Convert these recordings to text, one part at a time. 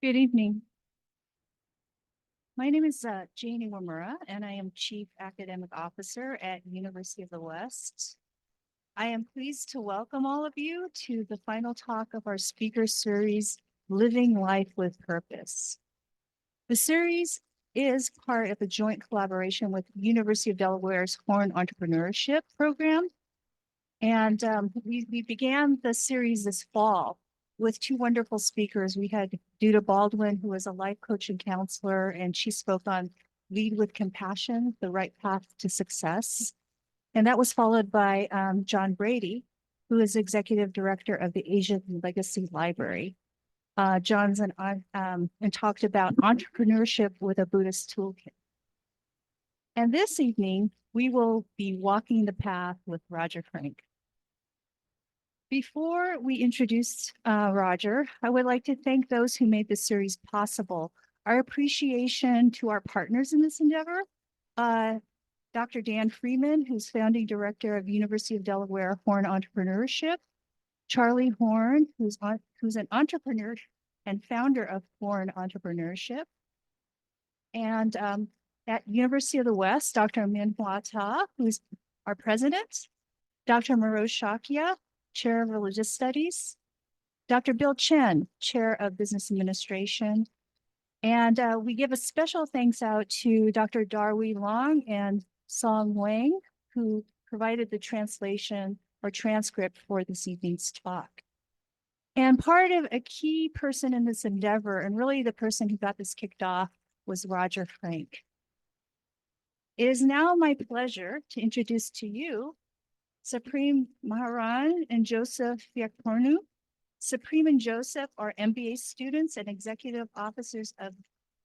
Good evening. My name is Janie Wamura, and I am Chief Academic Officer at University of the West. I am pleased to welcome all of you to the final talk of our speaker series, Living Life with Purpose. The series is part of a joint collaboration with University of Delaware's Horn Entrepreneurship program. And we began the series this fall with two wonderful speakers. We had Duda Baldwin, who is a life coach and counselor, and she spoke on Lead with Compassion, the right path to success. And that was followed by John Brady, who is executive director of the Asian Legacy Library. John's and talked about entrepreneurship with a Buddhist toolkit. And this evening, we will be walking the path with Roger Frank. Before we introduce Roger, I would like to thank those who made this series possible. Our appreciation to our partners in this endeavor, Dr. Dan Freeman, who's founding director of University of Delaware Horn Entrepreneurship, Charlie Horn, who's an entrepreneur and founder of Horn Entrepreneurship, and at University of the West, Dr. Min Hua Ta, who's our president, Dr. Maroz Shakya, Chair of Religious Studies, Dr. Bill Chen, Chair of Business Administration, and we give a special thanks out to Dr. Darwee Long and Song Wang, who provided the translation or transcript for this evening's talk. And part of a key person in this endeavor, and really the person who got this kicked off, was Roger Frank. It is now my pleasure to introduce to you Supreme Maharan and Joseph Fiakpornu. Supreme and Joseph are MBA students and executive officers of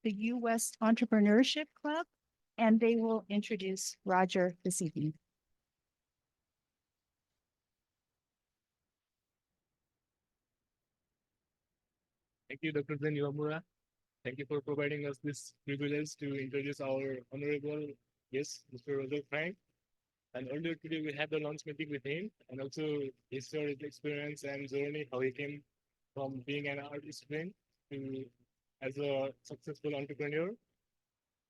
the UWest Entrepreneurship Club, and they will introduce Roger this evening. Thank you, Dr. Zen Iwamura. Thank you for providing us this privilege to introduce our honorable guest, Mr. Roger Frank. And earlier today, we had the launch meeting with him and also his experience and journey, how he came from being an art student to as a successful entrepreneur.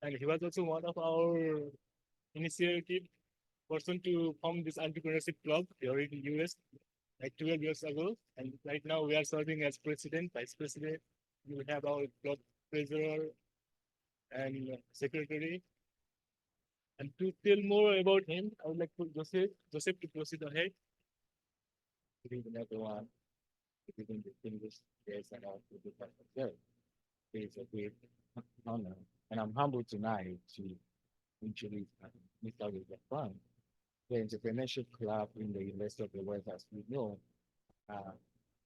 And he was also one of our initiative person to form this entrepreneurship club here in the US like 12 years ago. And right now we are serving as president, vice president. We have our club treasurer and secretary. And to tell more about him, I would like to Joseph to proceed ahead. Good evening, everyone. Good evening, distinguished guests and all the partners. It is a great honor, and I'm humbled tonight to introduce Mr. Roger Frank, the Entrepreneurship Club in the University of the West, as we know,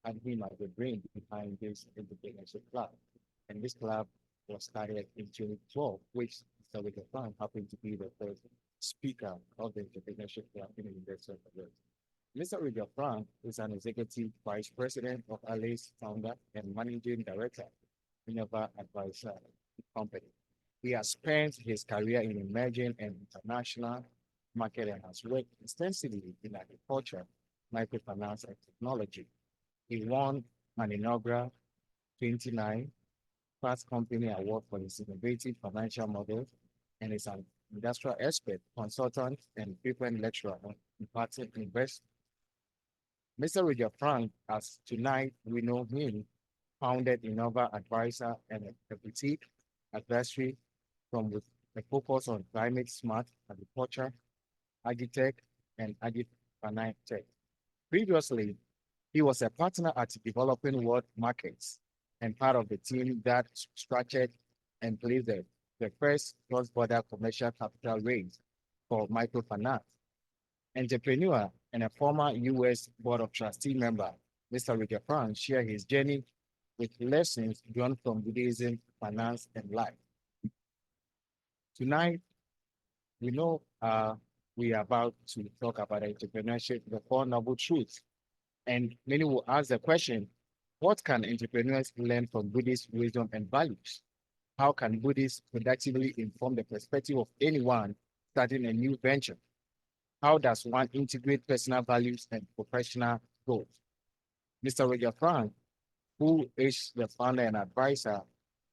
and him as the brain behind this Entrepreneurship Club. And this club was started in 2012, which Mr. Roger Frank happened to be the first speaker of the Entrepreneurship Club in the University of the West. Mr. Roger Frank is an executive vice president of Alice, founder and managing director, Innova Advisor Company. He has spent his career in emerging and international market and has worked extensively in agriculture, microfinance, and technology. He won an inaugural 29 Fast Company Award for his innovative financial model and is an industrial expert, consultant, and frequent lecturer on imparting investment. Mr. Roger Frank, as tonight we know him, founded Innova Advisor and a boutique advisory from with a focus on climate smart agriculture, agritech, and agri-tech. Previously, he was a partner at Developing World Markets and part of the team that structured and placed the first cross-border commercial capital raise for microfinance. Entrepreneur and a former UWest Board of Trustees member, Mr. Roger Frank shared his journey with lessons drawn from Buddhism, finance, and life. Tonight, we know we are about to talk about entrepreneurship, the Four Noble Truths. And many will ask the question, what can entrepreneurs learn from Buddhist wisdom and values? How can Buddhists productively inform the perspective of anyone starting a new venture? How does one integrate personal values and professional goals? Mr. Roger Frank who is the founder and advisor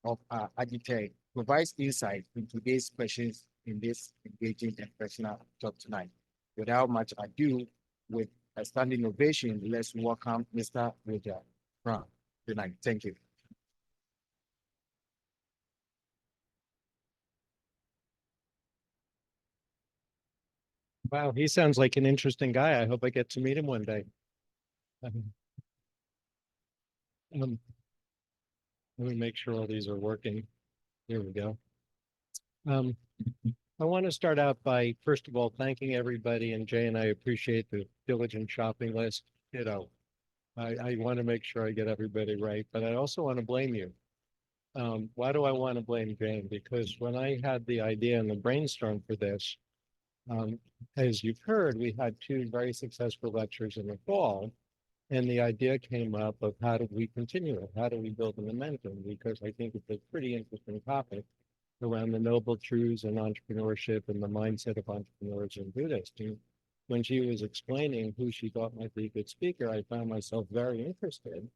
of Agitech, provides insight into today's questions in this engaging and personal talk tonight. Without much ado, with a standing ovation, let's welcome Mr. Roger Brown tonight. Thank you. Wow, he sounds like an interesting guy. I hope I get to meet him one day. Um, let me make sure all these are working. Here we go. I want to start out by, first of all, thanking everybody, and Jay and I appreciate the diligent shopping list. I want to make sure I get everybody right, but I also want to blame you. Why do I want to blame Jane? Because when I had the idea and the brainstorm for this, as you've heard, we had two very successful lectures in the fall, and the idea came up of how do we continue it? How do we build the momentum? Because I think it's a pretty interesting topic around the noble truths and entrepreneurship and the mindset of entrepreneurs in Buddhism. When she was explaining who she thought might be a good speaker, I found myself very interested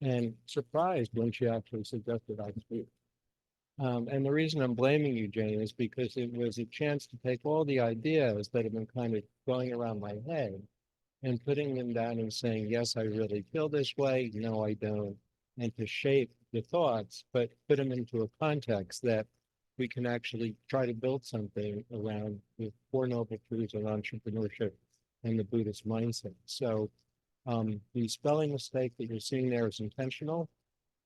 and surprised when she actually suggested I speak. And the reason I'm blaming you, Jane, is because it was a chance to take all the ideas that have been kind of going around my head and putting them down and saying, yes, I really feel this way. No, I don't. And to shape the thoughts, but put them into a context that we can actually try to build something around the Four Noble Truths of entrepreneurship and the Buddhist mindset. So the spelling mistake that you're seeing there is intentional.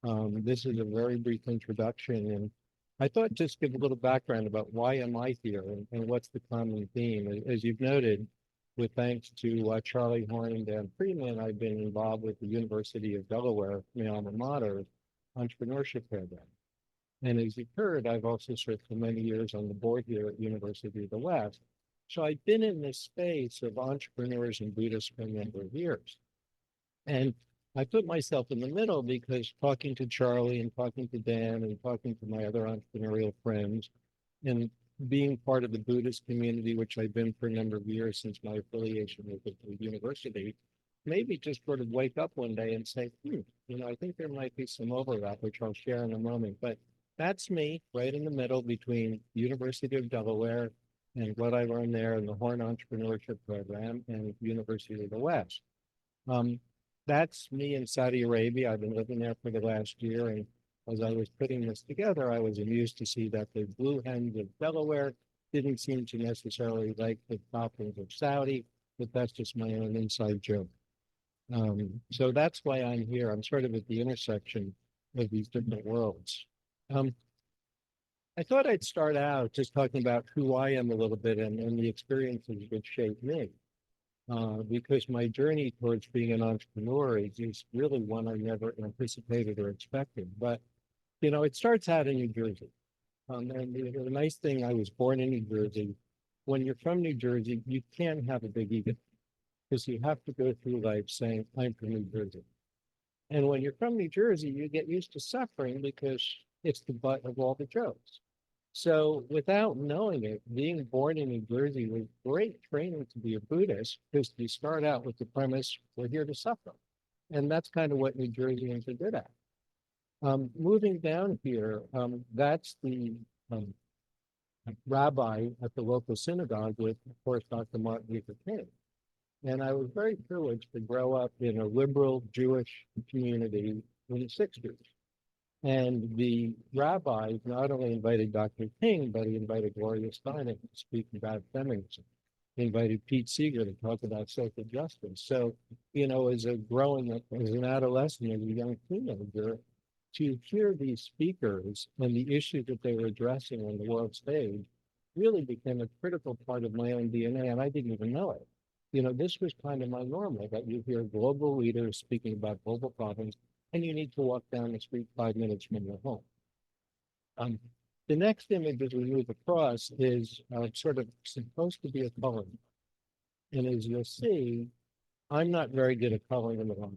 This is a very brief introduction, and I thought just give a little background about why am I here and what's the common theme. As you've noted, with thanks to Charlie Horn and Dan Freeman, I've been involved with the University of Delaware, my alma mater, entrepreneurship program. And as you've heard, I've also served for many years on the board here at University of the West. So I've been in this space of entrepreneurs and Buddhists for a number of years. And I put myself in the middle because talking to Charlie and talking to Dan and talking to my other entrepreneurial friends and being part of the Buddhist community, which I've been for a number of years since my affiliation with the university, maybe just sort of wake up one day and say, I think there might be some overlap, which I'll share in a moment. But that's me right in the middle between the University of Delaware and what I learned there in the Horn Entrepreneurship Program and University of the West. That's me in Saudi Arabia. I've been living there for the last year. And as I was putting this together, I was amused to see that the blue hens of Delaware didn't seem to necessarily like the toppings of Saudi, but that's just my own inside joke. So that's why I'm here. I'm sort of at the intersection of these different worlds. I thought I'd start out just talking about who I am a little bit and the experiences that shaped me. Because my journey towards being an entrepreneur is really one I never anticipated or expected. But, it starts out in New Jersey. And the nice thing, I was born in New Jersey. When you're from New Jersey, you can't have a big ego because you have to go through life saying, I'm from New Jersey. And when you're from New Jersey, you get used to suffering because it's the butt of all the jokes. So without knowing it, being born in New Jersey was great training to be a Buddhist because you start out with the premise, we're here to suffer. And that's kind of what New Jerseyans are good at. Moving down here, that's the rabbi at the local synagogue with, of course, Dr. Martin Luther King. And I was very privileged to grow up in a liberal Jewish community in the 60s. And the rabbi not only invited Dr. King, but he invited Gloria Steinem to speak about feminism. He invited Pete Seeger to talk about social justice. So, as an adolescent, as a young teenager, to hear these speakers and the issues that they were addressing on the world stage really became a critical part of my own DNA, and I didn't even know it. This was kind of my normal, that you hear global leaders speaking about global problems, and you need to walk down the street 5 minutes from your home. The next image as we move across is sort of supposed to be a coloring. And as you'll see, I'm not very good at coloring in the line.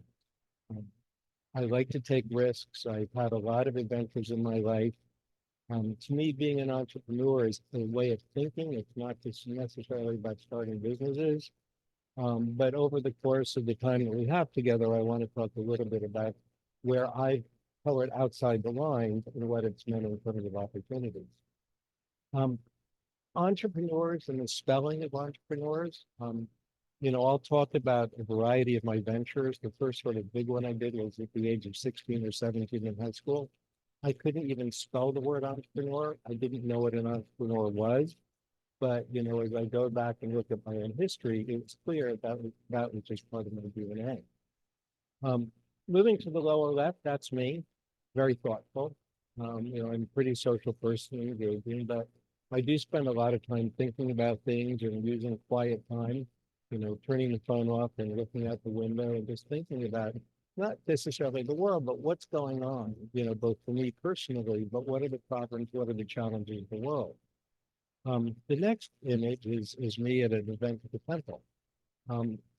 I like to take risks. I've had a lot of adventures in my life. To me, being an entrepreneur is a way of thinking. It's not just necessarily about starting businesses. But over the course of the time that we have together, I want to talk a little bit about where I've colored outside the lines and what it's meant in terms of opportunities. Entrepreneurs and the spelling of entrepreneurs. I'll talk about a variety of my ventures. The first sort of big one I did was at the age of 16 or 17 in high school. I couldn't even spell the word entrepreneur. I didn't know what an entrepreneur was. But, as I go back and look at my own history, it's clear that was just part of my DNA. Moving to the lower left, that's me, very thoughtful. I'm a pretty social person, engaging, but I do spend a lot of time thinking about things and using quiet time, turning the phone off and looking out the window and just thinking about not necessarily the world, but what's going on, both for me personally, but what are the problems, what are the challenges of the world? The next image is me at an event at the temple.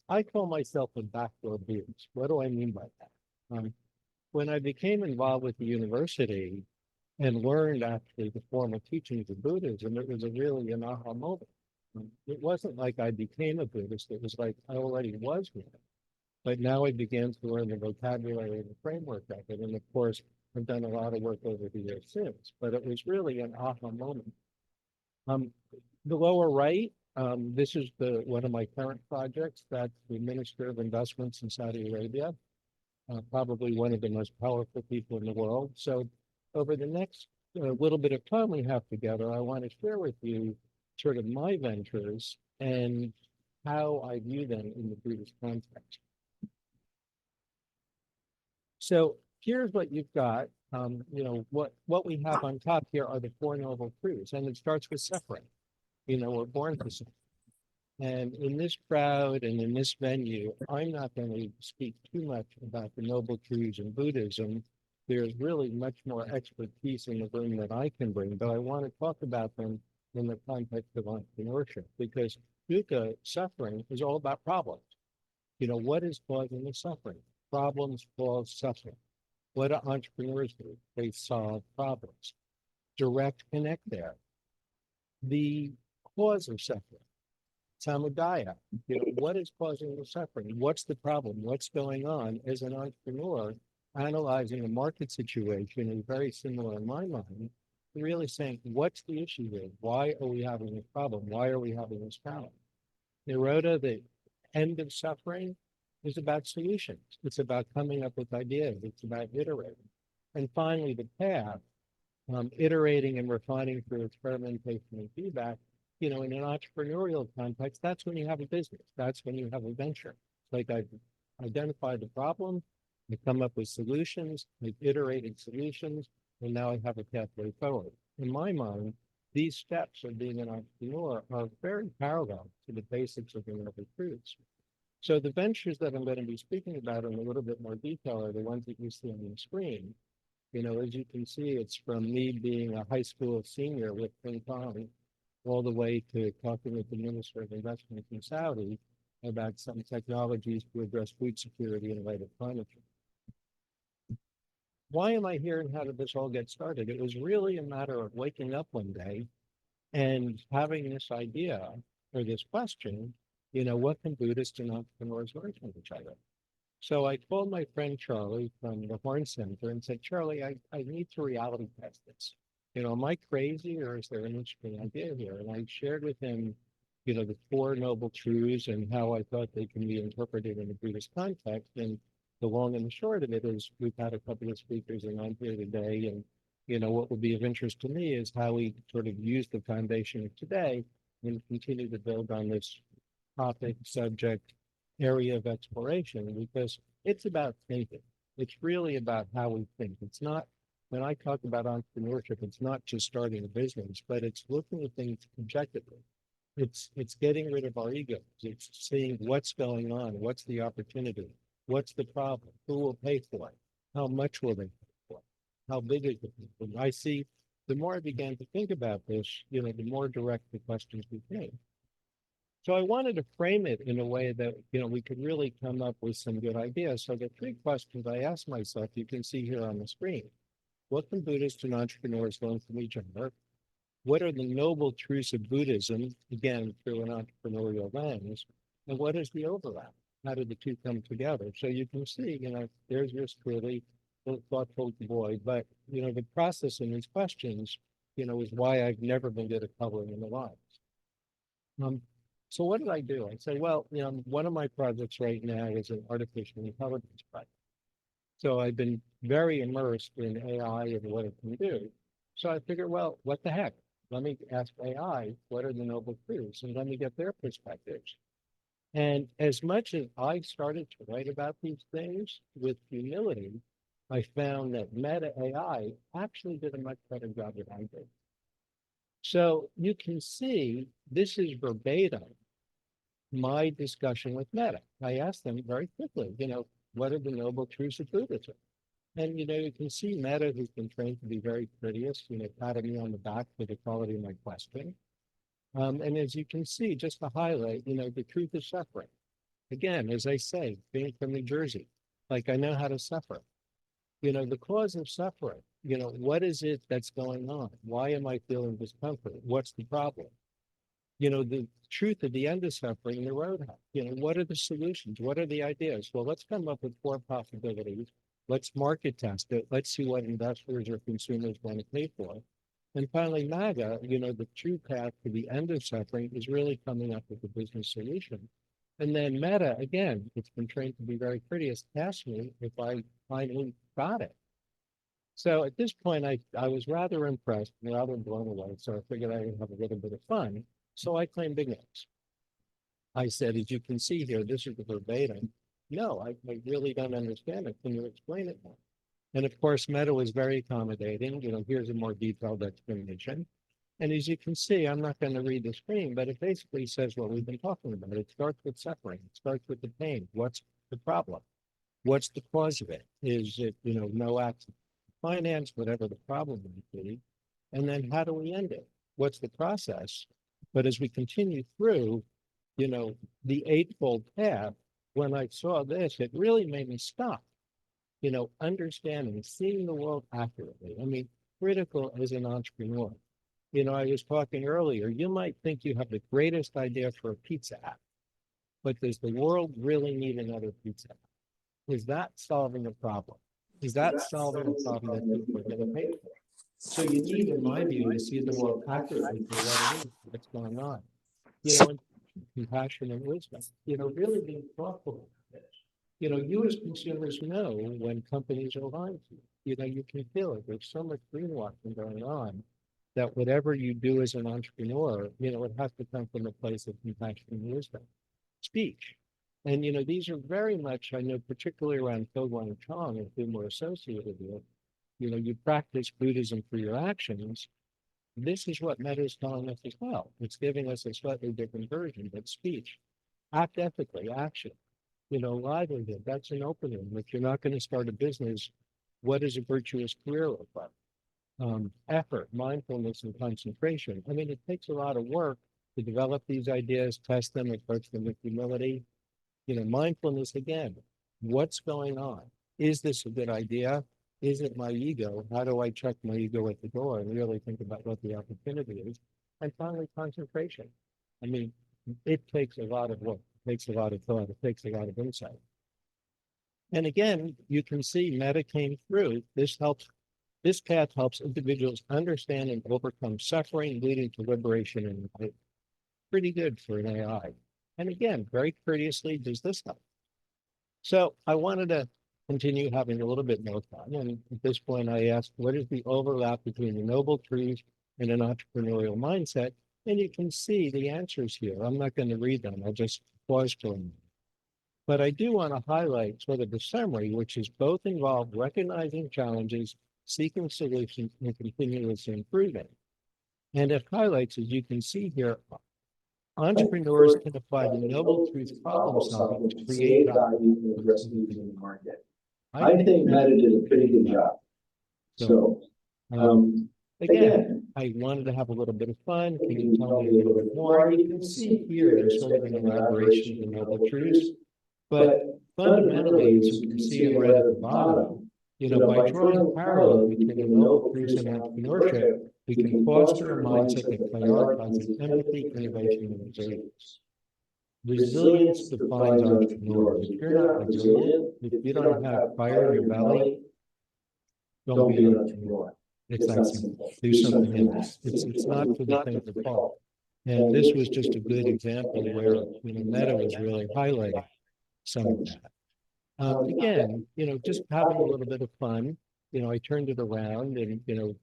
I call myself a backdoor Buddhist. What do I mean by that? When I became involved with the university and learned actually the formal teachings of Buddhism, it was really an aha moment. It wasn't like I became a Buddhist, it was like I already was one. But now I began to learn the vocabulary and the framework of it. And of course, I've done a lot of work over the years since, but it was really an aha moment. The lower right, this is one of my current projects. That's the Minister of Investments in Saudi Arabia, probably one of the most powerful people in the world. So over the next little bit of time we have together, I want to share with you sort of my ventures and how I view them in the Buddhist context. So here's what you've got. What we have on top here are the Four Noble Truths, and it starts with suffering. We're born to suffer. And in this crowd and in this venue, I'm not going to speak too much about the Noble Truths in Buddhism. There's really much more expertise in the room that I can bring, but I want to talk about them in the context of entrepreneurship, because dukkha, suffering, is all about problems. What is causing the suffering? Problems cause suffering. What do entrepreneurs do? They solve problems. Direct connect there. The cause of suffering, samudaya. What is causing the suffering? What's the problem? What's going on? As an entrepreneur, analyzing a market situation is very similar in my mind, really saying, what's the issue here? Why are we having this problem? Why are we having this challenge? Nirodha, the end of suffering, is about solutions. It's about coming up with ideas. It's about iterating. And finally, the path, iterating and refining through experimentation and feedback. In an entrepreneurial context, that's when you have a business. That's when you have a venture. Like I've identified the problem, I come up with solutions, I've iterated solutions, and now I have a pathway forward. In my mind, these steps of being an entrepreneur are very parallel to the basics of the Noble Truths. So the ventures that I'm going to be speaking about in a little bit more detail are the ones that you see on the screen. As you can see, it's from me being a high school senior with Ping Pong all the way to talking with the Minister of Investment in Saudi about some technologies to address food security in light of climate change. Why am I here and how did this all get started? It was really a matter of waking up one day and having this idea or this question, what can Buddhists and entrepreneurs learn from each other? So I called my friend Charlie from the Horn Center and said, Charlie, I need to reality test this. Am I crazy or is there an interesting idea here? And I shared with him, the Four Noble Truths and how I thought they can be interpreted in a Buddhist context. And the long and the short of it is we've had a couple of speakers and I'm here today. And, what will be of interest to me is how we sort of use the foundation of today and continue to build on this topic, subject, area of exploration, because it's about thinking. It's really about how we think. It's not, when I talk about entrepreneurship, it's not just starting a business, but it's looking at things objectively. It's getting rid of our egos. It's seeing what's going on, what's the opportunity, what's the problem, who will pay for it, how much will they pay for it, how big is the problem. I see, the more I began to think about this, the more direct the questions became. So I wanted to frame it in a way that, we could really come up with some good ideas. So the three questions I asked myself, you can see here on the screen. What can Buddhists and entrepreneurs learn from each other? What are the noble truths of Buddhism, again, through an entrepreneurial lens? And what is the overlap? How do the two come together? So you can see, there's just really thoughtful boy, but, the process in these questions, is why I've never been good at coloring in the lines. So what did I do? I said, well, one of my projects right now is an artificial intelligence project. So I've been very immersed in AI and what it can do. So I figured, well, what the heck? Let me ask AI, what are the noble truths? And let me get their perspectives. And as much as I started to write about these things with humility, I found that Meta AI actually did a much better job than I did. So you can see this is verbatim my discussion with Meta. I asked them very quickly, what are the noble truths of Buddhism? And, you can see Meta, who's been trained to be very courteous, patted me on the back for the quality of my question. And as you can see, just to highlight, the truth is suffering. Again, as I say, being from New Jersey, like I know how to suffer. The cause of suffering, what is it that's going on? Why am I feeling discomfort? What's the problem? The truth at the end of suffering, the roadmap. What are the solutions? What are the ideas? Well, let's come up with 4 possibilities. Let's market test it. Let's see what investors or consumers want to pay for. And finally, MAGA, the true path to the end of suffering is really coming up with a business solution. And then Meta, again, it's been trained to be very courteous, asked me if I finally got it. So at this point, I was rather impressed, rather blown away. So I figured I would have a little bit of fun. So I claimed ignorance. I said, as you can see here, this is the verbatim. No, I really don't understand it. Can you explain it more? And of course, Meta was very accommodating. Here's a more detailed explanation. And as you can see, I'm not going to read the screen, but it basically says what we've been talking about. It starts with suffering. It starts with the pain. What's the problem? What's the cause of it? Is it, no access to finance, whatever the problem might be? And then how do we end it? What's the process? But as we continue through, the eightfold path, when I saw this, it really made me stop, understanding, seeing the world accurately. I mean, critical as an entrepreneur. I was talking earlier, you might think you have the greatest idea for a pizza app, but does the world really need another pizza app? Is that solving a problem? Is that solving a problem that people are going to pay for? So you need, in my view, to see the world accurately for what it is that's going on. And compassion and wisdom, really being thoughtful about this. You as consumers know when companies are lying to you. You can feel it. There's so much greenwashing going on that whatever you do as an entrepreneur, it has to come from a place of compassion and wisdom. Speech. And, these are very much, I know, particularly around Togwang Chong, with whom we're associated with, you practice Buddhism for your actions. This is what Meta is telling us as well. It's giving us a slightly different version, but speech. Act ethically, action. Livelihood, that's an opening. If you're not going to start a business, what does a virtuous career look like? Effort, mindfulness, and concentration. I mean, it takes a lot of work to develop these ideas, test them, approach them with humility. Mindfulness, again, what's going on? Is this a good idea? Is it my ego? How do I check my ego at the door and really think about what the opportunity is? And finally, concentration. I mean, it takes a lot of work. It takes a lot of thought. It takes a lot of insight. And again, you can see Meta came through. This path helps individuals understand and overcome suffering, leading to liberation and life. Pretty good for an AI. And again, very courteously does this help. So I wanted to continue having a little bit more fun. And at this point, I asked, what is the overlap between the noble truths and an entrepreneurial mindset? And you can see the answers here. I'm not going to read them. I'll just pause for them. But I do want to highlight sort of the summary, which is both involved recognizing challenges, seeking solutions, and continuously improving. And it highlights, as you can see here, entrepreneurs can apply the noble truth problem solving to create value and address needs in the market. I think Meta did a pretty good job. So, again, I wanted to have a little bit of fun. Can you tell me a little bit more? You can see here, there's sort of an elaboration of the noble truths. But fundamentally, as you can see in red at the bottom, by drawing parallels between the noble truths and entrepreneurship, we can foster a mindset that prioritizes empathy, innovation, and resilience. Resilience defines entrepreneurs. If you're not resilient, if you don't have fire in your belly, don't be an entrepreneur. It's that simple. Do something else. It's not for the faint of heart. And this was just a good example where, Meta was really highlighting some of that. Again, just having a little bit of fun, I turned it around and,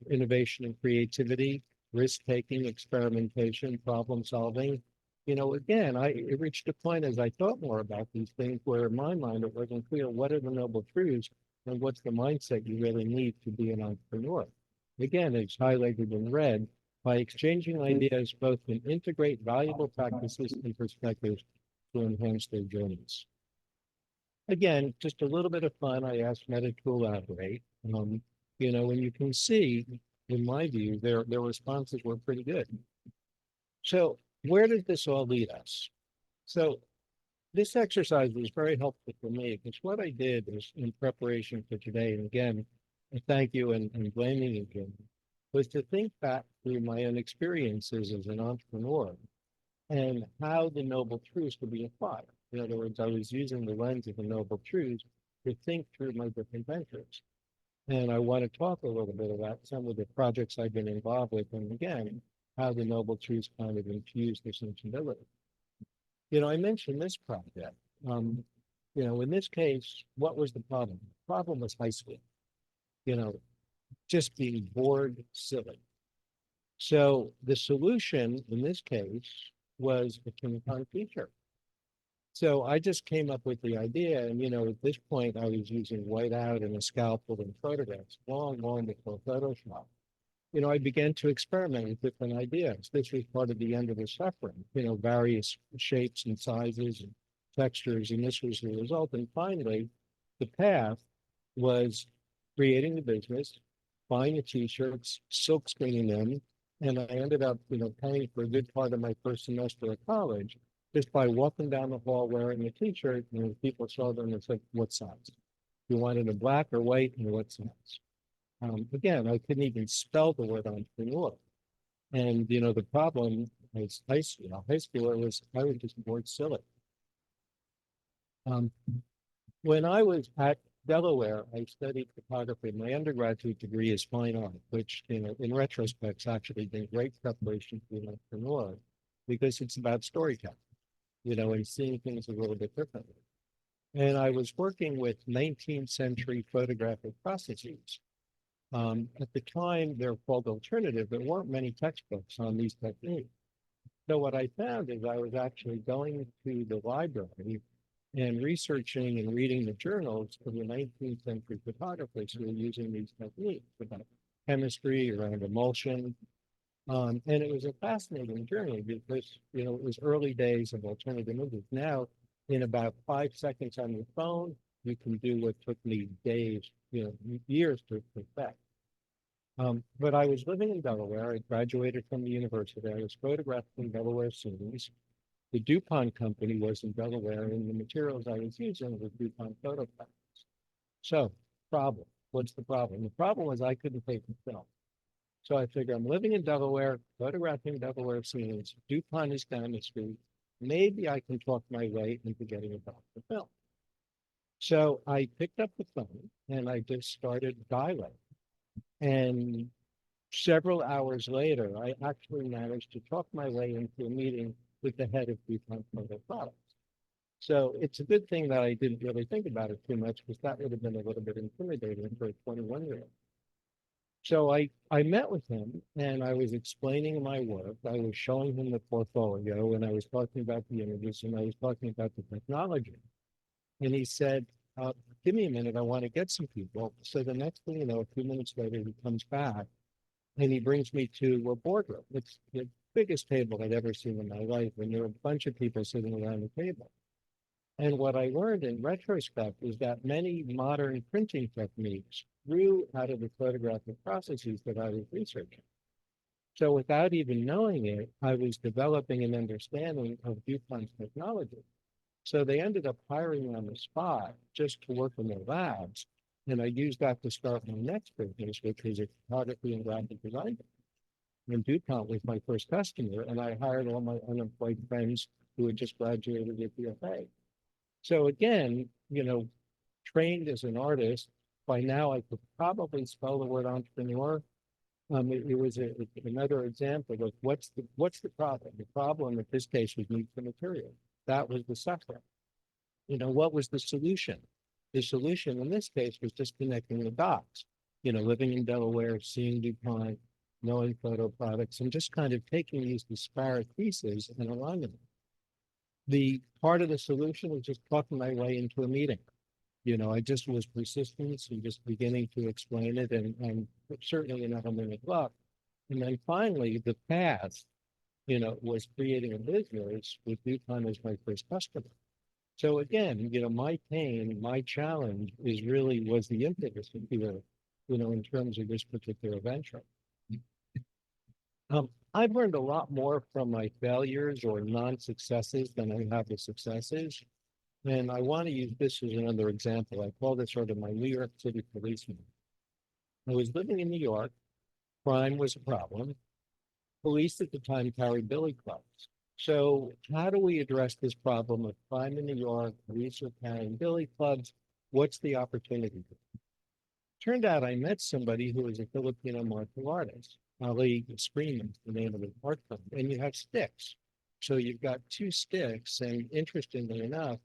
innovation and creativity, risk-taking, experimentation, problem solving. Again, it reached a point as I thought more about these things where in my mind, it wasn't clear what are the noble truths and what's the mindset you really need to be an entrepreneur. Again, it's highlighted in red. By exchanging ideas, both can integrate valuable practices and perspectives to enhance their journeys. Again, just a little bit of fun. I asked Meta to elaborate. And you can see, in my view, their responses were pretty good. So where did this all lead us? So this exercise was very helpful for me because what I did is in preparation for today, and again, thank you and blaming you, Jim, was to think back through my own experiences as an entrepreneur and how the noble truths could be applied. In other words, I was using the lens of the noble truths to think through my different ventures. And I want to talk a little bit about some of the projects I've been involved with, and again, how the noble truths kind of infuse this sensibility. I mentioned this project. In this case, what was the problem? The problem was high school. Just being bored silly. So the solution in this case was a King Kong feature. So I just came up with the idea, and at this point I was using whiteout and a scalpel and photographs long before Photoshop. I began to experiment with different ideas. This was part of the end of the suffering, various shapes and sizes and textures, and this was the result. And finally, the path was creating the business, buying the t-shirts, silk screening them, and I ended up, paying for a good part of my first semester of college just by walking down the hall wearing a t-shirt, and people saw them and said, "What size? You want it in black or white, and what size?" Again, I couldn't even spell the word entrepreneur. And, the problem as high schooler was I was just bored silly. When I was at Delaware, I studied photography. My undergraduate degree is fine art, which, in retrospect, has actually been great preparation for an entrepreneur because it's about storytelling, and seeing things a little bit differently. And I was working with 19th century photographic processes. At the time, they're called alternative. There weren't many textbooks on these techniques. So what I found is I was actually going to the library and researching and reading the journals of the 19th century photographers who were using these techniques about chemistry, around emulsion. And it was a fascinating journey because, it was early days of alternative images. Now, in about 5 seconds on your phone, you can do what took me days, years to perfect. But I was living in Delaware. I graduated from the university. I was photographing Delaware scenes. The DuPont company was in Delaware, and the materials I was using were DuPont photoplastics. So, problem. What's the problem? The problem was I couldn't take the film. So I figured I'm living in Delaware, photographing Delaware scenes. DuPont is down the street. Maybe I can talk my way into getting a the film. So I picked up the phone and I just started dialing. And several hours later, I actually managed to talk my way into a meeting with the head of DuPont Photo Products. So it's a good thing that I didn't really think about it too much because that would have been a little bit intimidating for a 21-year-old. So I met with him and I was explaining my work. I was showing him the portfolio and I was talking about the images and I was talking about the technology. And he said, give me a minute, I want to get some people. So the next thing you know, a few minutes later, he comes back and he brings me to a boardroom. It's the biggest table I'd ever seen in my life. And there were a bunch of people sitting around the table. And what I learned in retrospect is that many modern printing techniques grew out of the photographic processes that I was researching. So without even knowing it, I was developing an understanding of DuPont's technology. So they ended up hiring me on the spot just to work in their labs. And I used that to start my next business, which was a photography and graphic design. And DuPont was my first customer, and I hired all my unemployed friends who had just graduated at BFA. So again, trained as an artist, by now I could probably spell the word entrepreneur. It was another example of what's the problem? The problem in this case was need for material. That was the suffering. What was the solution? The solution in this case was just connecting the dots. Living in Delaware, seeing DuPont, knowing photo products, and just kind of taking these disparate pieces and aligning them. The part of the solution was just talking my way into a meeting. I just was persistent and just beginning to explain it, and certainly enough a minute luck. And then finally, the path, was creating a business with DuPont as my first customer. So again, my pain, my challenge was the impetus here, in terms of this particular venture. I've learned a lot more from my failures or non-successes than I have the successes. And I want to use this as another example. I call this sort of my New York City policeman. I was living in New York. Crime was a problem. Police at the time carried billy clubs. So how do we address this problem of crime in New York? Police are carrying billy clubs. What's the opportunity? Turned out I met somebody who was a Filipino martial artist. Ali Scream is the name of the art form. And you have sticks. So you've got two sticks. And interestingly enough,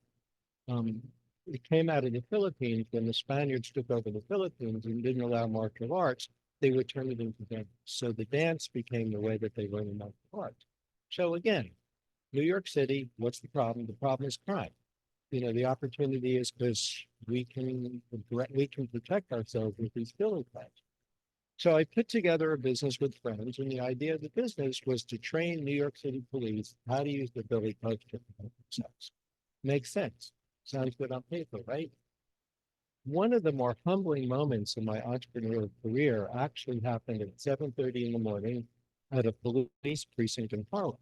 it came out of the Philippines when the Spaniards took over the Philippines and didn't allow martial arts. They would turn it into dance. So the dance became the way that they learned martial arts. So again, New York City, what's the problem? The problem is crime. The opportunity is because we can protect ourselves with these billy clubs. So I put together a business with friends, and the idea of the business was to train New York City police how to use the billy clubs to protect themselves. Makes sense. Sounds good on paper, right? One of the more humbling moments in my entrepreneurial career actually happened at 7:30 in the morning at a police precinct in Harlem.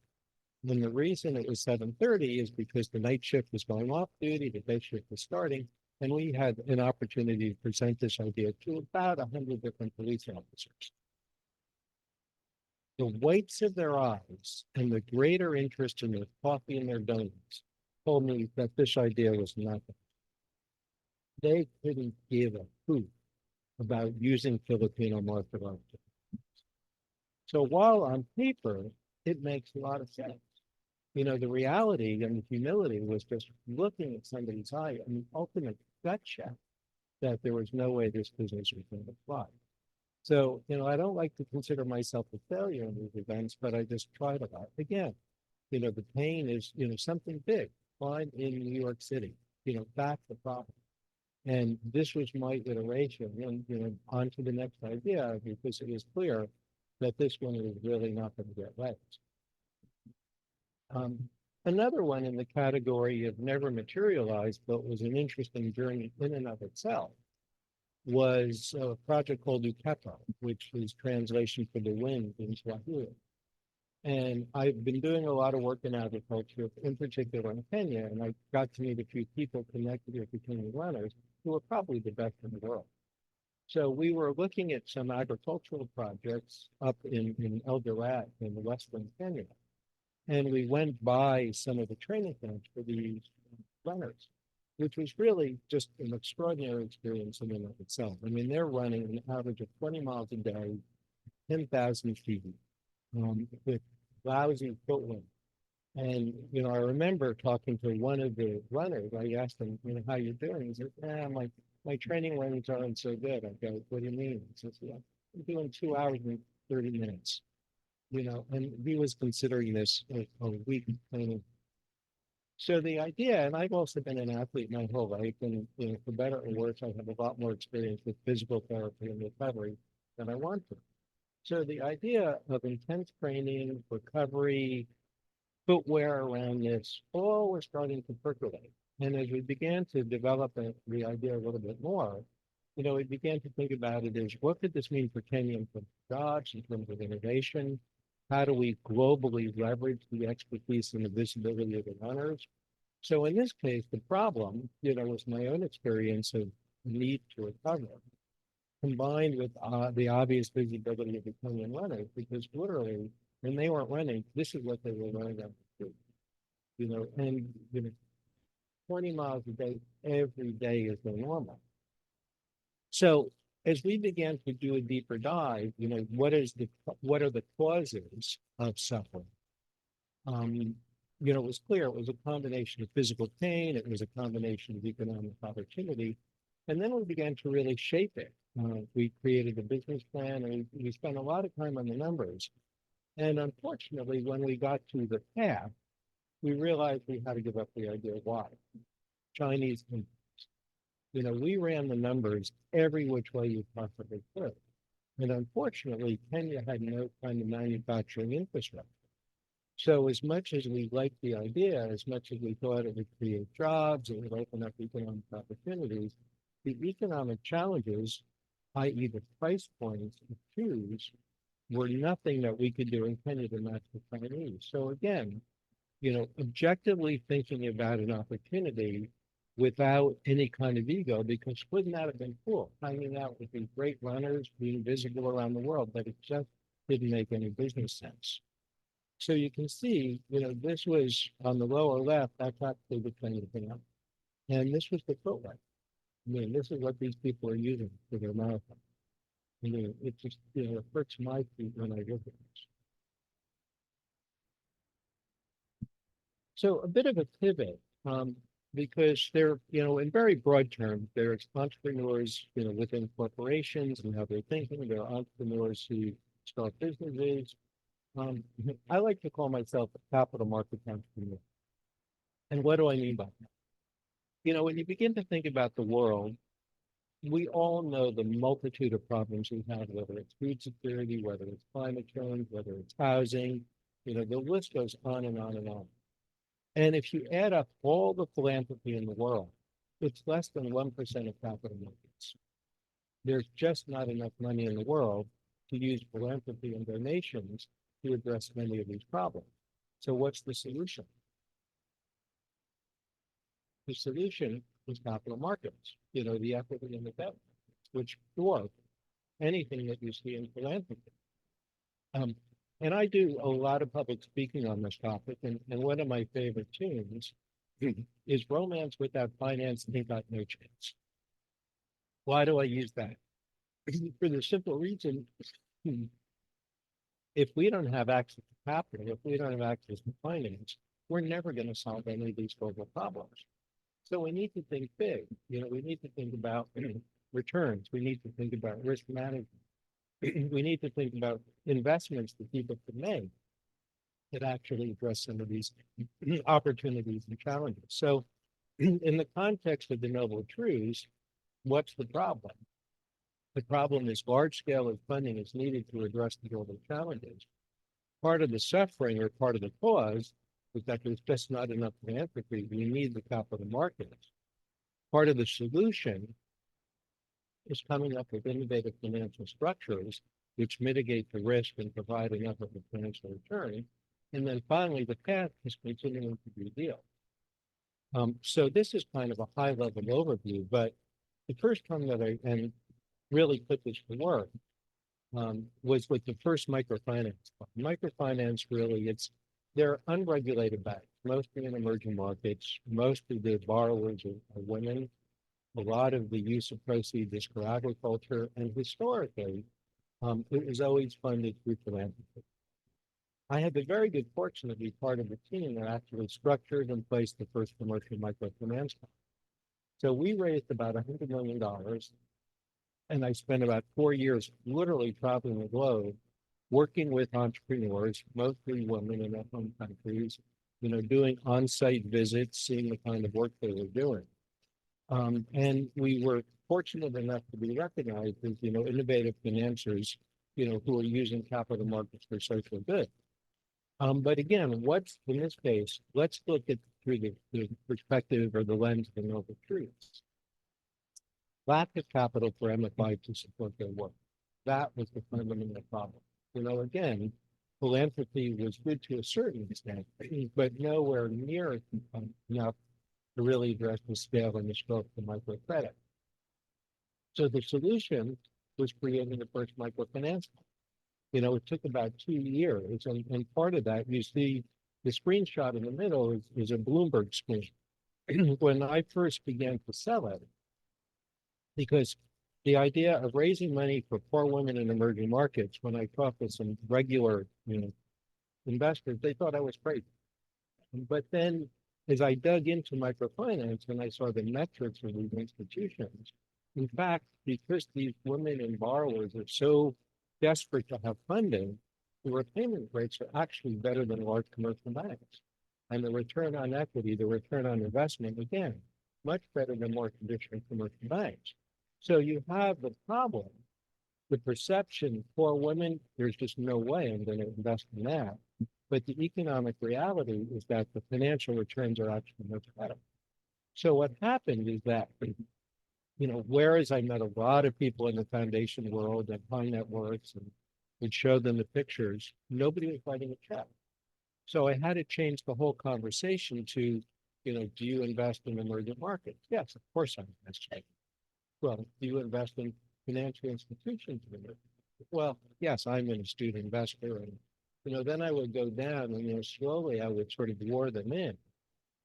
And the reason it was 7:30 is because the night shift was going off duty, the day shift was starting, and we had an opportunity to present this idea to about 100 different police officers. The whites of their eyes and the greater interest in their coffee and their donuts told me that this idea was nothing. They couldn't give a hoot about using Filipino martial arts. So while on paper, it makes a lot of sense. The reality and the humility was just looking at somebody's eye and the ultimate gut check that there was no way this business was going to fly. So, I don't like to consider myself a failure in these events, but I just tried a lot. Again, the pain is, something big. Crime in New York City, that's the problem. And this was my iteration, and on to the next idea, because it was clear that this one was really not going to get legs. Another one in the category of never materialized, but was an interesting journey in and of itself, was a project called Ukepa, which is translation for the wind in Swahili. And I've been doing a lot of work in agriculture, in particular in Kenya, and I got to meet a few people connected with the Kenyan runners who are probably the best in the world. So we were looking at some agricultural projects up in El Dorado in the western Kenya. And we went by some of the training camps for these runners, which was really just an extraordinary experience in and of itself. I mean, they're running an average of 20 miles a day, 10,000 feet, with lousy footwind. And, I remember talking to one of the runners. I asked him, how you doing? He said, my training runs aren't so good. I go, what do you mean? He says, yeah, I'm doing 2 hours and 30 minutes. And he was considering this a week of training. So the idea, and I've also been an athlete my whole life, and for better or worse, I have a lot more experience with physical therapy and recovery than I want to. So the idea of intense training, recovery, footwear around this, all was starting to percolate. And as we began to develop the idea a little bit more, we began to think about it as what could this mean for Kenya in terms of jobs, in terms of innovation? How do we globally leverage the expertise and the visibility of the runners? So in this case, the problem, was my own experience of need to recover, combined with the obvious visibility of the Kenyan runners, because literally, when they weren't running, this is what they were learning how to do. And 20 miles a day, every day is the normal. So as we began to do a deeper dive, what are the causes of suffering? It was clear it was a combination of physical pain, it was a combination of economic opportunity, and then we began to really shape it. We created a business plan, and we spent a lot of time on the numbers. And unfortunately, when we got to the path, we realized we had to give up the idea why. Chinese imports. We ran the numbers every which way you possibly could. And unfortunately, Kenya had no kind of manufacturing infrastructure. So as much as we liked the idea, as much as we thought it would create jobs, it would open up economic opportunities, the economic challenges, i.e. the price points of shoes, were nothing that we could do in Kenya to match the Chinese. So again, objectively thinking about an opportunity without any kind of ego, because wouldn't that have been cool? Hanging out with these great runners, being visible around the world, but it just didn't make any business sense. So you can see, this was on the lower left, that's actually the Kenya thing. And this was the footwear. This is what these people are using for their marathon. It just, it hurts my feet when I look at this. So a bit of a pivot, because they're, in very broad terms, there's entrepreneurs, within corporations and how they're thinking. There are entrepreneurs who start businesses. I like to call myself a capital markets entrepreneur. And what do I mean by that? When you begin to think about the world, we all know the multitude of problems we have, whether it's food security, whether it's climate change, whether it's housing, the list goes on and on and on. And if you add up all the philanthropy in the world, it's less than 1% of capital markets. There's just not enough money in the world to use philanthropy and donations to address many of these problems. So what's the solution? The solution is capital markets, the equity and the debt, which dwarf anything that you see in philanthropy. And I do a lot of public speaking on this topic, and one of my favorite tunes is Romance Without Finance Ain't Got No Chance. Why do I use that? For the simple reason, if we don't have access to capital, if we don't have access to finance, we're never going to solve any of these global problems. So we need to think big. We need to think about returns. We need to think about risk management. We need to think about investments that people can make that actually address some of these opportunities and challenges. So in the context of the Noble Truths, what's the problem? The problem is large scale of funding is needed to address the global challenges. Part of the suffering or part of the cause is that there's just not enough philanthropy. We need the capital markets. Part of the solution is coming up with innovative financial structures which mitigate the risk and provide enough of a financial return. And then finally, the path is continuing to be real. So this is kind of a high-level overview, but the first time that I really put this to work was with the first microfinance. Microfinance really, they're unregulated banks, mostly in emerging markets. Most of the borrowers are women. A lot of the use of proceeds is for agriculture, and historically, it was always funded through philanthropy. I had the very good fortune to be part of the team that actually structured and placed the first commercial microfinance fund. So we raised about $100 million, and I spent about 4 years literally traveling the globe, working with entrepreneurs, mostly women in their home countries, doing on-site visits, seeing the kind of work they were doing. And we were fortunate enough to be recognized as, innovative financiers, who are using capital markets for social good. But again, in this case, let's look at through the perspective or the lens of the Noble Truths. Lack of capital for MFI to support their work. That was the fundamental problem. Again, philanthropy was good to a certain extent, but nowhere near enough to really address the scale and the scope of microcredit. So the solution was creating the first microfinance fund. It took about 2 years, and part of that, you see the screenshot in the middle is a Bloomberg screen. When I first began to sell it, because the idea of raising money for poor women in emerging markets, when I talked with some regular, investors, they thought I was crazy. But then as I dug into microfinance and I saw the metrics of these institutions, in fact, because these women and borrowers are so desperate to have funding, the repayment rates are actually better than large commercial banks. And the return on equity, the return on investment, again, much better than more traditional commercial banks. So you have the problem, the perception for women, there's just no way I'm going to invest in that. But the economic reality is that the financial returns are actually much better. So what happened is that, whereas I met a lot of people in the foundation world and high net worths and would show them the pictures, nobody was writing a check. So I had to change the whole conversation to, do you invest in emerging markets? Yes, of course I invest. Well, do you invest in financial institutions? Well, yes, I'm an astute investor. And, then I would go down and, slowly I would sort of lure them in.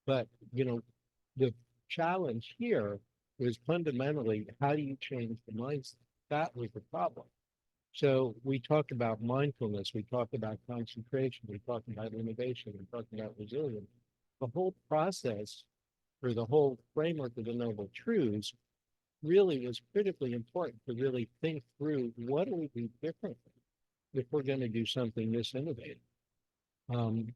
But, the challenge here was fundamentally, how do you change the mindset? That was the problem. So we talked about mindfulness, we talked about concentration, we talked about innovation, we talked about resilience. The whole process, or the whole framework of the Noble Truths, really was critically important to really think through, what do we do differently if we're going to do something this innovative? And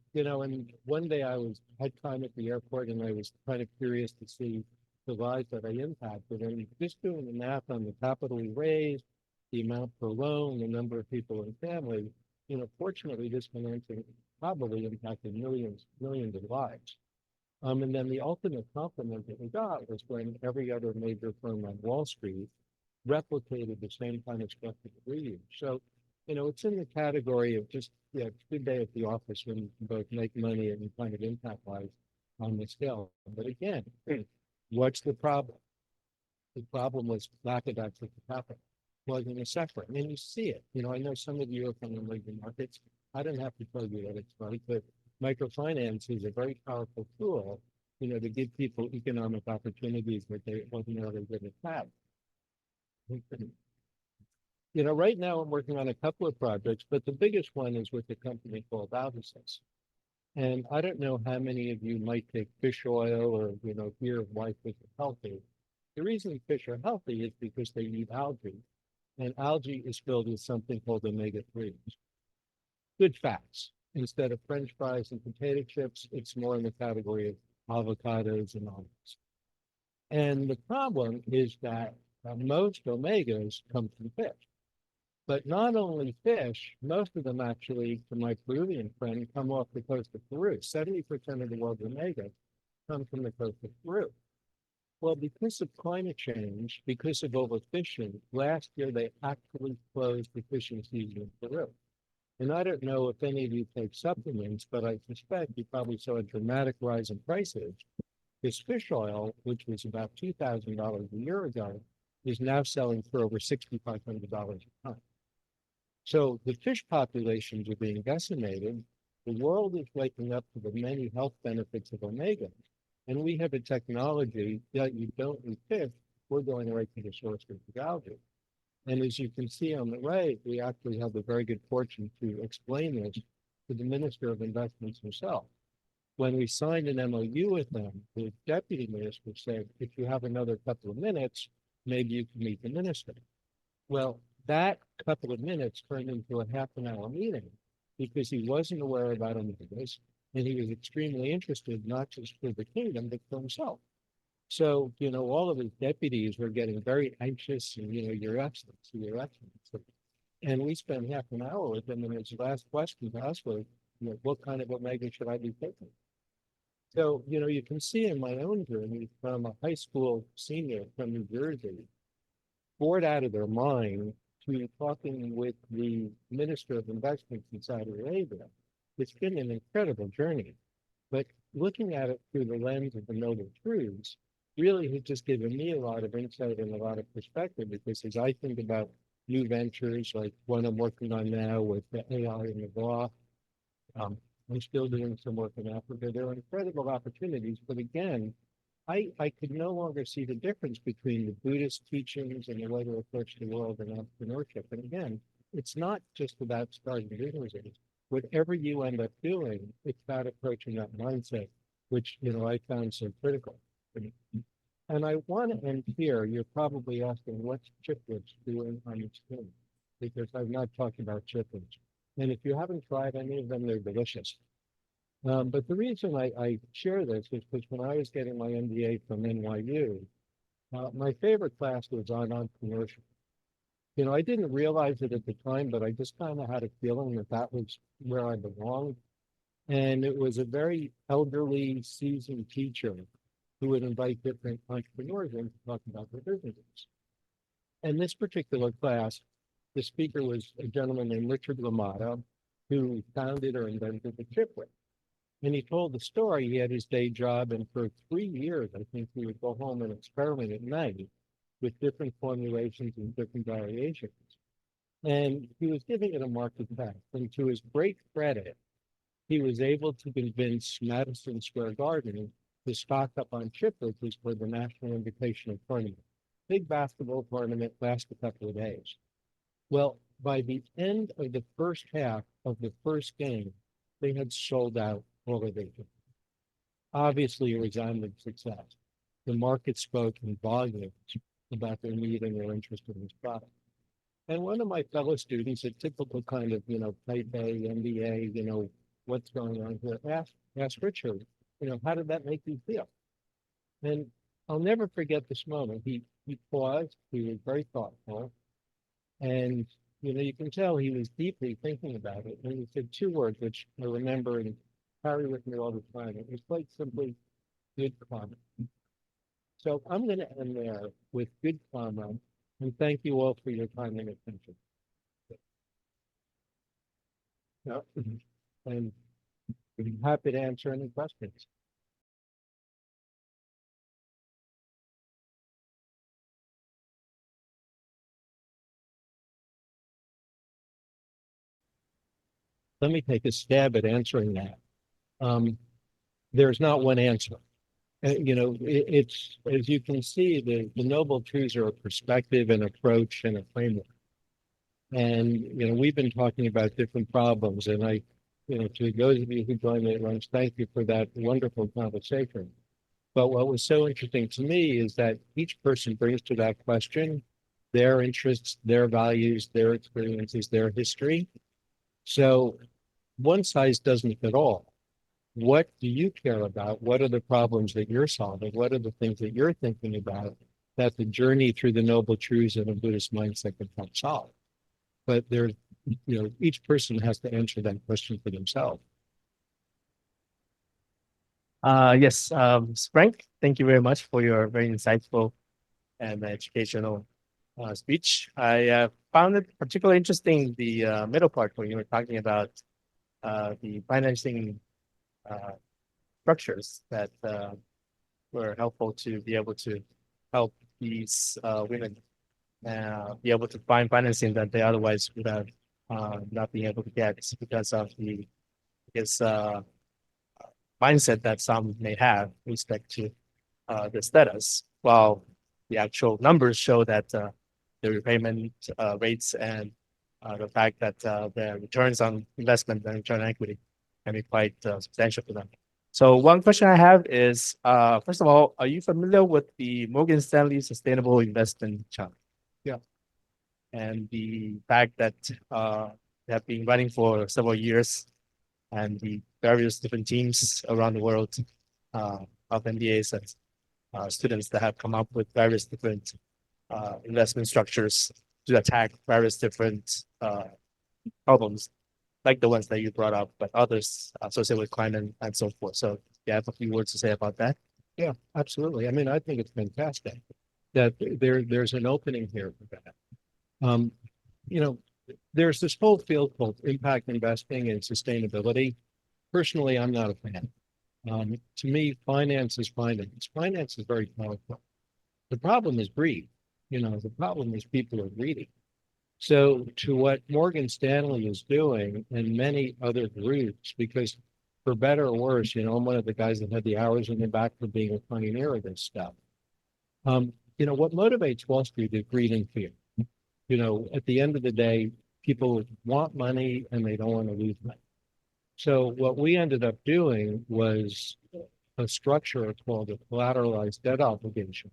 one day I had time at the airport and I was kind of curious to see the lives that I impacted, and just doing the math on the capital we raised, the amount per loan, the number of people in family, fortunately this financing probably impacted millions of lives. And then the ultimate compliment that we got was when every other major firm on Wall Street replicated the same kind of stuff that we use. So, it's in the category of just, it's a good day at the office when you can both make money and kind of impact lives on the scale. But again, what's the problem? The problem was lack of access to capital. Wasn't a separate. And you see it. I know some of you are from emerging markets. I don't have to tell you that it's right, but microfinance is a very powerful tool, to give people economic opportunities that they ordinarily wouldn't have. Right now I'm working on a couple of projects, but the biggest one is with a company called Buddhism. And I don't know how many of you might take fish oil or, hear of why fish are healthy. The reason fish are healthy is because they eat algae. And algae is filled with something called omega-3s. Good fats. Instead of French fries and potato chips, it's more in the category of avocados and almonds. And the problem is that most omegas come from fish. But not only fish, most of them actually, from my Peruvian friend, come off the coast of Peru. 70% of the world's omega come from the coast of Peru. Well, because of climate change, because of overfishing, last year they actually closed the fishing season in Peru. And I don't know if any of you take supplements, but I suspect you probably saw a dramatic rise in prices. This fish oil, which was about $2,000 a year ago, is now selling for over $6,500 a ton. So the fish populations are being decimated. The world is waking up to the many health benefits of omega. And we have a technology that you don't need fish, we're going right to the source of the algae. And as you can see on the right, we actually have the very good fortune to explain this to the Minister of Investments himself. When we signed an MOU with them, the deputy minister said, if you have another couple of minutes, maybe you can meet the minister. Well, that couple of minutes turned into a half-an-hour meeting because he wasn't aware about omegas, and he was extremely interested, not just for the kingdom, but for himself. So, all of his deputies were getting very anxious and, Your Excellency, Your Excellency. And we spent half an hour with him, and his last question to us was, what kind of omega should I be taking? So, you can see in my own journey from a high school senior from New Jersey, bored out of their mind, to talking with the Minister of Investments in Saudi Arabia. It's been an incredible journey. But looking at it through the lens of the Noble Truths really has just given me a lot of insight and a lot of perspective, because as I think about new ventures like one I'm working on now with the AI and the law, I'm still doing some work in Africa. There are incredible opportunities, but again, I could no longer see the difference between the Buddhist teachings and the way to approach the world and entrepreneurship. And again, it's not just about starting businesses. Whatever you end up doing, it's about approaching that mindset, which, I found so critical. And I want to end here. You're probably asking, what's Chiplets doing on its team? Because I've not talked about chitlins. And if you haven't tried any of them, they're delicious. But the reason I share this is because when I was getting my MBA from NYU, my favorite class was on entrepreneurship. I didn't realize it at the time, but I just kind of had a feeling that that was where I belonged. And it was a very elderly, seasoned teacher who would invite different entrepreneurs in to talk about their businesses. And this particular class, the speaker was a gentleman named Richard Lamato, who founded or invented the chiplet. And he told the story. He had his day job, and for 3 years, I think he would go home and experiment at night with different formulations and different variations. And he was giving it a market test. And to his great credit, he was able to convince Madison Square Garden to stock up on chiplets for the National Invitational Tournament. Big basketball tournament, lasts a couple of days. Well, by the end of the first half of the first game, they had sold out all of it. Obviously, a resounding success. The market spoke in volumes about their need and their interest in this product. And one of my fellow students, a typical kind of, type A, MBA, what's going on here, asked Richard, how did that make you feel? And I'll never forget this moment. He paused, he was very thoughtful, and you can tell he was deeply thinking about it. And he said 2 words, which I remember and carry with me all the time. It was quite simply good karma. So I'm going to end there with good karma, and thank you all for your time and attention. Yeah. And I'm happy to answer any questions. Let me take a stab at answering that. There's not one answer. It's, as you can see, the Noble Truths are a perspective, an approach, and a framework. And, we've been talking about different problems, and to those of you who joined me at lunch, thank you for that wonderful conversation. But what was so interesting to me is that each person brings to that question their interests, their values, their experiences, their history. So one size doesn't fit all. What do you care about? What are the problems that you're solving? What are the things that you're thinking about that the journey through the Noble Truths and a Buddhist mindset can help solve? But there's, each person has to answer that question for themselves. Yes, Frank, thank you very much for your very insightful and educational speech. I found it particularly interesting, the middle part where you were talking about the financing structures that were helpful to be able to help these women be able to find financing that they otherwise would have not been able to get because of the mindset that some may have with respect to the status, while the actual numbers show that the repayment rates and the fact that the returns on investment and return on equity can be quite substantial for them. So one question I have is, first of all, are you familiar with the Morgan Stanley Sustainable Investment Challenge? Yeah. And the fact that they have been running for several years, and the various different teams around the world of MBAs and students that have come up with various different investment structures to attack various different problems, like the ones that you brought up, but others associated with climate and so forth. So you have a few words to say about that? Yeah, absolutely. I mean, I think it's fantastic that there's an opening here for that. There's this whole field called impact investing and sustainability. Personally, I'm not a fan. To me, finance is finance. Finance is very powerful. The problem is greed. The problem is people are greedy. So to what Morgan Stanley is doing and many other groups, because for better or worse, I'm one of the guys that had the hours in the back for being a pioneer of this stuff. What motivates Wall Street is greed and fear. At the end of the day, people want money and they don't want to lose money. So what we ended up doing was a structure called a collateralized debt obligation.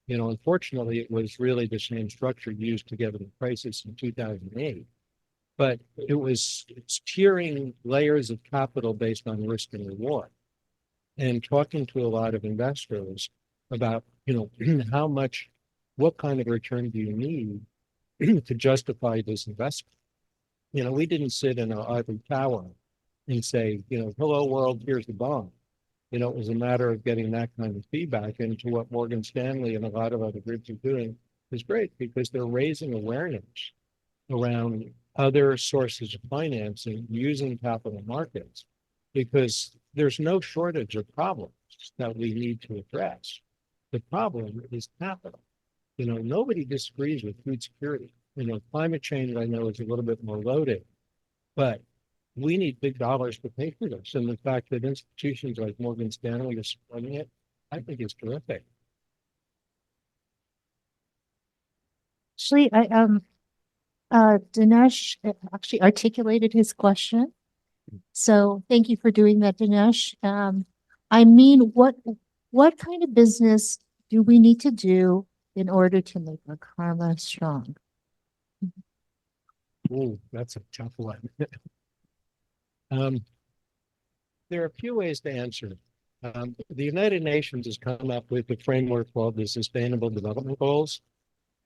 Unfortunately, it was really the same structure used to get in the crisis in 2008, but it's tiering layers of capital based on risk and reward. And talking to a lot of investors about, what kind of return do you need to justify this investment? We didn't sit in our ivory tower and say, hello world, here's the bomb. It was a matter of getting that kind of feedback into what Morgan Stanley and a lot of other groups are doing is great because they're raising awareness around other sources of financing using capital markets because there's no shortage of problems that we need to address. The problem is capital. Nobody disagrees with food security. Climate change, I know, is a little bit more loaded, but we need big dollars to pay for this. And the fact that institutions like Morgan Stanley are supporting it, I think is terrific. Actually, Dinesh actually articulated his question. So thank you for doing that, Dinesh. What kind of business do we need to do in order to make our karma strong? Oh, that's a tough one. There are a few ways to answer. The United Nations has come up with a framework called the Sustainable Development Goals,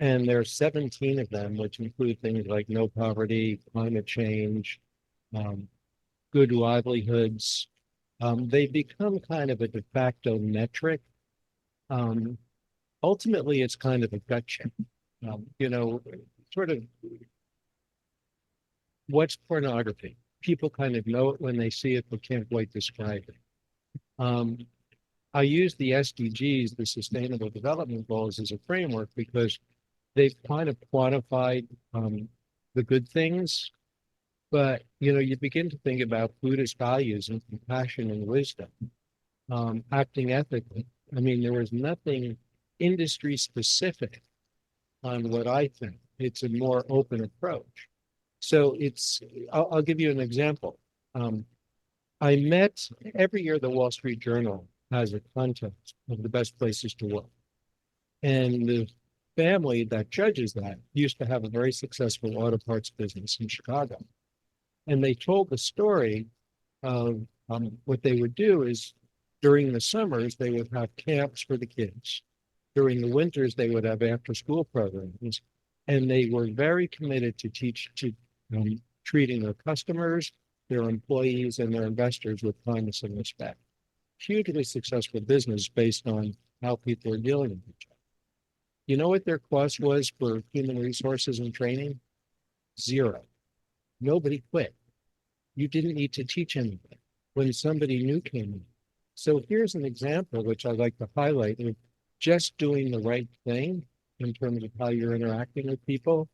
and there are 17 of them, which include things like no poverty, climate change, good livelihoods. They become kind of a de facto metric. Ultimately, it's kind of a gut check. Sort of what's pornography? People kind of know it when they see it, but can't quite describe it. I use the SDGs, the Sustainable Development Goals, as a framework because they've kind of quantified the good things, but you begin to think about Buddhist values and compassion and wisdom, acting ethically. I mean, there was nothing industry specific on what I think. It's a more open approach. So I'll give you an example. I met every year the Wall Street Journal has a contest of the best places to work. And the family that judges that used to have a very successful auto parts business in Chicago. And they told the story of what they would do is during the summers, they would have camps for the kids. During the winters, they would have after school programs. And they were very committed to treating their customers, their employees, and their investors with kindness and respect. Hugely successful business based on how people are dealing with each other. You know what their cost was for human resources and training? 0. Nobody quit. You didn't need to teach anything when somebody new came in. So here's an example which I'd like to highlight of just doing the right thing in terms of how you're interacting with people,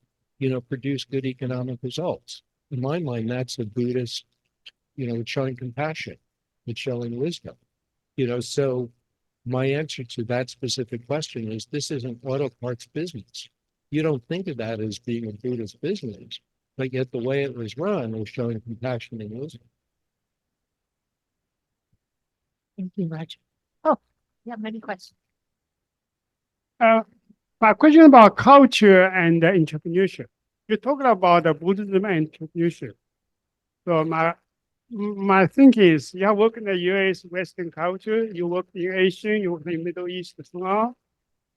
produce good economic results. In my mind, that's a Buddhist, it's showing compassion, it's showing wisdom. So my answer to that specific question is this isn't auto parts business. You don't think of that as being a Buddhist business, but yet the way it was run was showing compassion and wisdom. Thank you, Roger. Oh, yeah, many questions. My question about culture and entrepreneurship. You talked about the Buddhism and entrepreneurship. So my thinking is, you have worked in the U.S. Western culture, you work in Asia, you work in Middle East as well.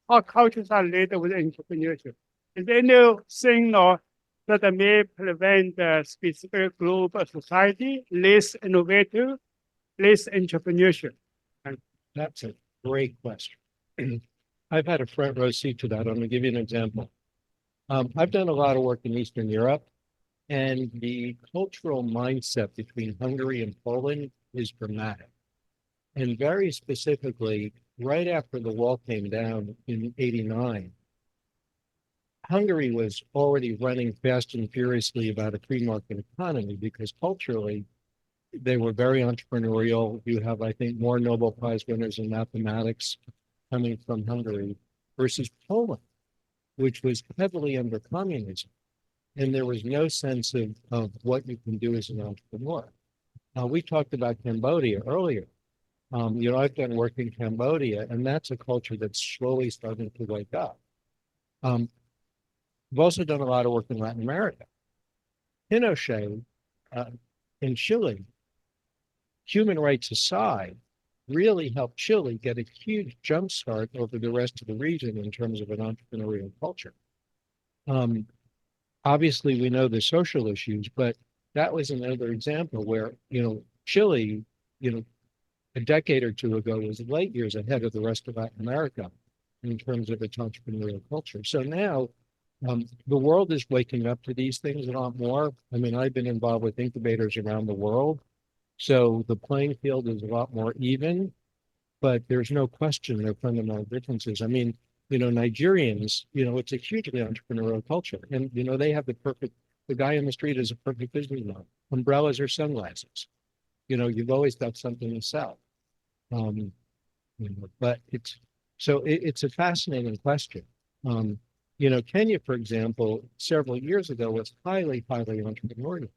How cultures are related with entrepreneurship? Is there anything that may prevent a specific group of society less innovative, less entrepreneurship? That's a great question. I've had a front row seat to that. I'm going to give you an example. I've done a lot of work in Eastern Europe, and the cultural mindset between Hungary and Poland is dramatic. And very specifically, right after the wall came down in '89, Hungary was already running fast and furiously about a free market economy because culturally, they were very entrepreneurial. You have, I think, more Nobel Prize winners in mathematics coming from Hungary versus Poland, which was heavily under communism. And there was no sense of what you can do as an entrepreneur. We talked about Cambodia earlier. I've done work in Cambodia, and that's a culture that's slowly starting to wake up. I've also done a lot of work in Latin America. Pinochet in Chile, human rights aside, really helped Chile get a huge jumpstart over the rest of the region in terms of an entrepreneurial culture. Obviously, we know the social issues, but that was another example where, Chile, a decade or two ago was light years ahead of the rest of Latin America in terms of its entrepreneurial culture. So now the world is waking up to these things a lot more. I mean, I've been involved with incubators around the world. So the playing field is a lot more even, but there's no question there are fundamental differences. I mean, Nigerians, it's a hugely entrepreneurial culture. And, they have the guy in the street is a perfect businessman. Umbrellas or sunglasses. You've always got something to sell. But it's a fascinating question. Kenya, for example, several years ago was highly, highly entrepreneurial.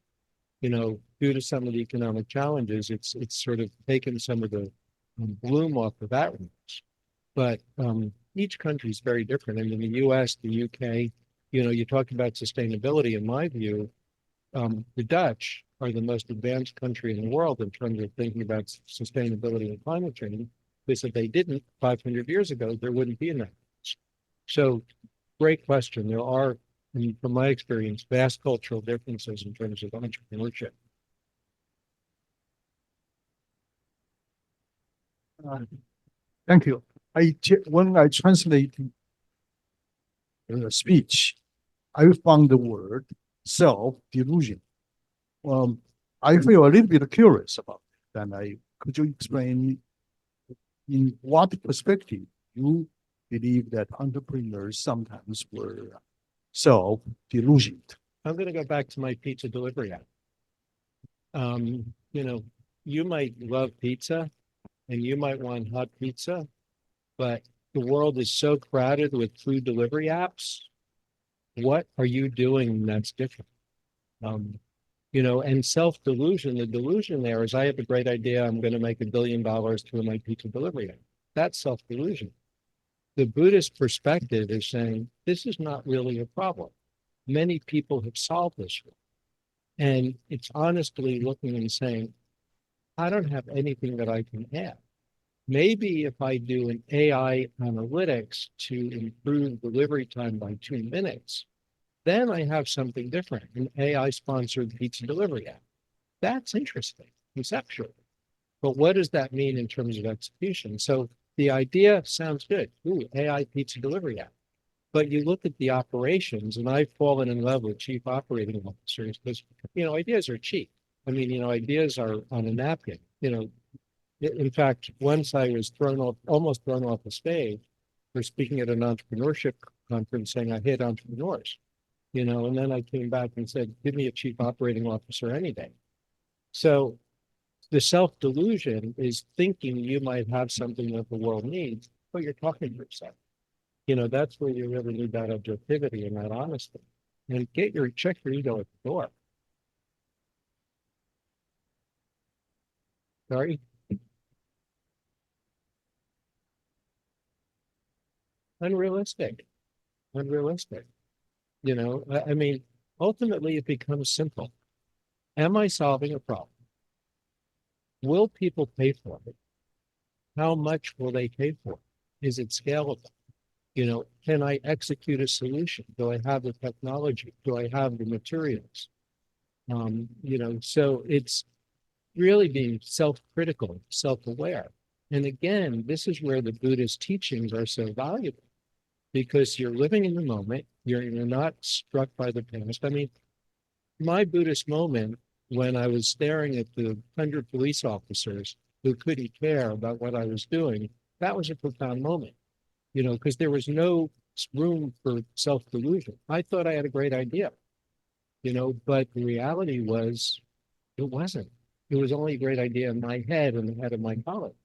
Due to some of the economic challenges, it's sort of taken some of the bloom off of that one. But each country is very different. I mean, the US, the UK, you talk about sustainability, in my view, the Dutch are the most advanced country in the world in terms of thinking about sustainability and climate change. Because if they didn't 500 years ago, there wouldn't be enough. So great question. There are, from my experience, vast cultural differences in terms of entrepreneurship. Thank you. When I translate the speech, I found the word self-delusion. I feel a little bit curious about it. And could you explain in what perspective you believe that entrepreneurs sometimes were self-delusioned? I'm going to go back to my pizza delivery app. You might love pizza and you might want hot pizza, but the world is so crowded with food delivery apps. What are you doing that's different? And self-delusion, the delusion there is I have a great idea, I'm going to make $1 billion through my pizza delivery app. That's self-delusion. The Buddhist perspective is saying, this is not really a problem. Many people have solved this. And it's honestly looking and saying, I don't have anything that I can add. Maybe if I do an AI analytics to improve delivery time by 2 minutes, then I have something different, an AI-sponsored pizza delivery app. That's interesting, conceptually. But what does that mean in terms of execution? So the idea sounds good. Ooh, AI pizza delivery app. But you look at the operations, and I've fallen in love with chief operating officers because, ideas are cheap. I mean, ideas are on a napkin. In fact, once I was almost thrown off the stage for speaking at an entrepreneurship conference saying I hate entrepreneurs. And then I came back and said, give me a chief operating officer any day. So the self-delusion is thinking you might have something that the world needs, but you're talking to yourself. That's where you really need that objectivity and that honesty. And check your ego at the door. Sorry? Unrealistic. I mean, ultimately it becomes simple. Am I solving a problem? Will people pay for it? How much will they pay for it? Is it scalable? Can I execute a solution? Do I have the technology? Do I have the materials? So it's really being self-critical, self-aware. And again, this is where the Buddhist teachings are so valuable because you're living in the moment. You're not struck by the past. I mean, my Buddhist moment when I was staring at the 100 police officers who couldn't care about what I was doing, that was a profound moment, because there was no room for self-delusion. I thought I had a great idea, but the reality was it wasn't. It was only a great idea in my head and the head of my colleagues.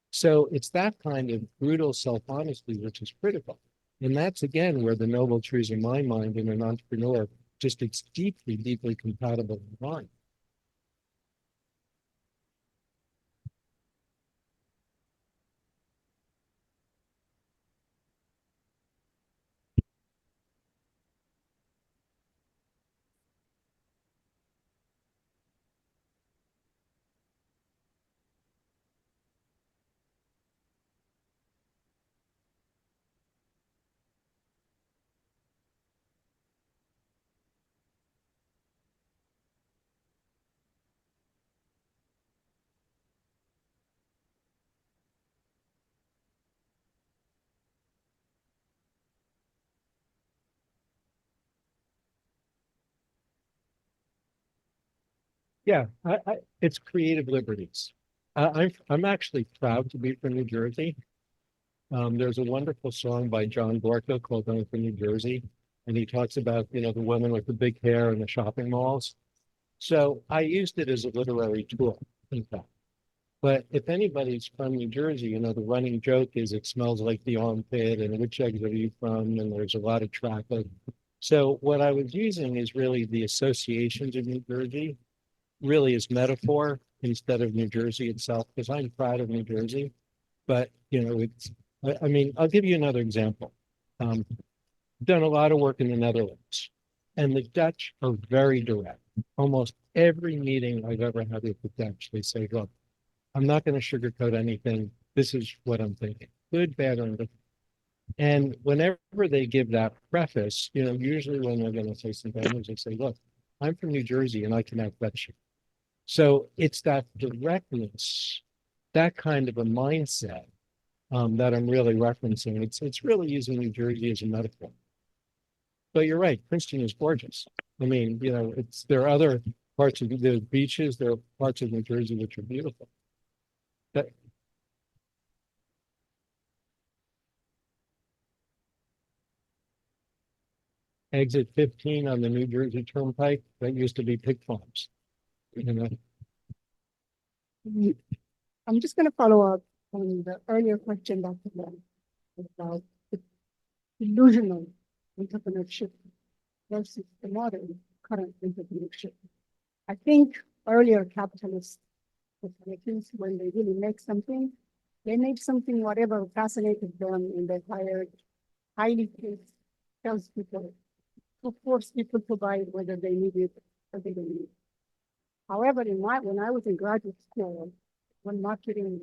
So it's that kind of brutal self-honesty which is critical. And that's again where the noble truths in my mind in an entrepreneur just it's deeply, deeply compatible with mine. Yeah, it's creative liberties. I'm actually proud to be from New Jersey. There's a wonderful song by John Gorka called "I'm from New Jersey," and he talks about the woman with the big hair in the shopping malls. So I used it as a literary tool, in fact. But if anybody's from New Jersey, the running joke is it smells like the armpit and which exit are you from? And there's a lot of traffic. So what I was using is really the associations of New Jersey, really as metaphor instead of New Jersey itself, because I'm proud of New Jersey. But, I mean, I'll give you another example. Done a lot of work in the Netherlands, and the Dutch are very direct. Almost every meeting I've ever had with the Dutch, they say, look, I'm not going to sugarcoat anything. This is what I'm thinking, good, bad, or indifferent. And whenever they give that preface, usually when they're going to say something, they say, look, I'm from New Jersey and I can have Dutch. So it's that directness, that kind of a mindset that I'm really referencing. It's really using New Jersey as a metaphor. But you're right, Princeton is gorgeous. I mean, there are other parts of the beaches, there are parts of New Jersey which are beautiful. But exit 15 on the New Jersey Turnpike, that used to be pig farms. I'm just going to follow up on the earlier question, Dr. Len, about the illusional entrepreneurship versus the modern current entrepreneurship. I think earlier capitalist societies, when they really make something, they made something whatever fascinated them, and they hired highly paid salespeople to force people to buy it whether they need it or they don't need it. However, when I was in graduate school, when marketing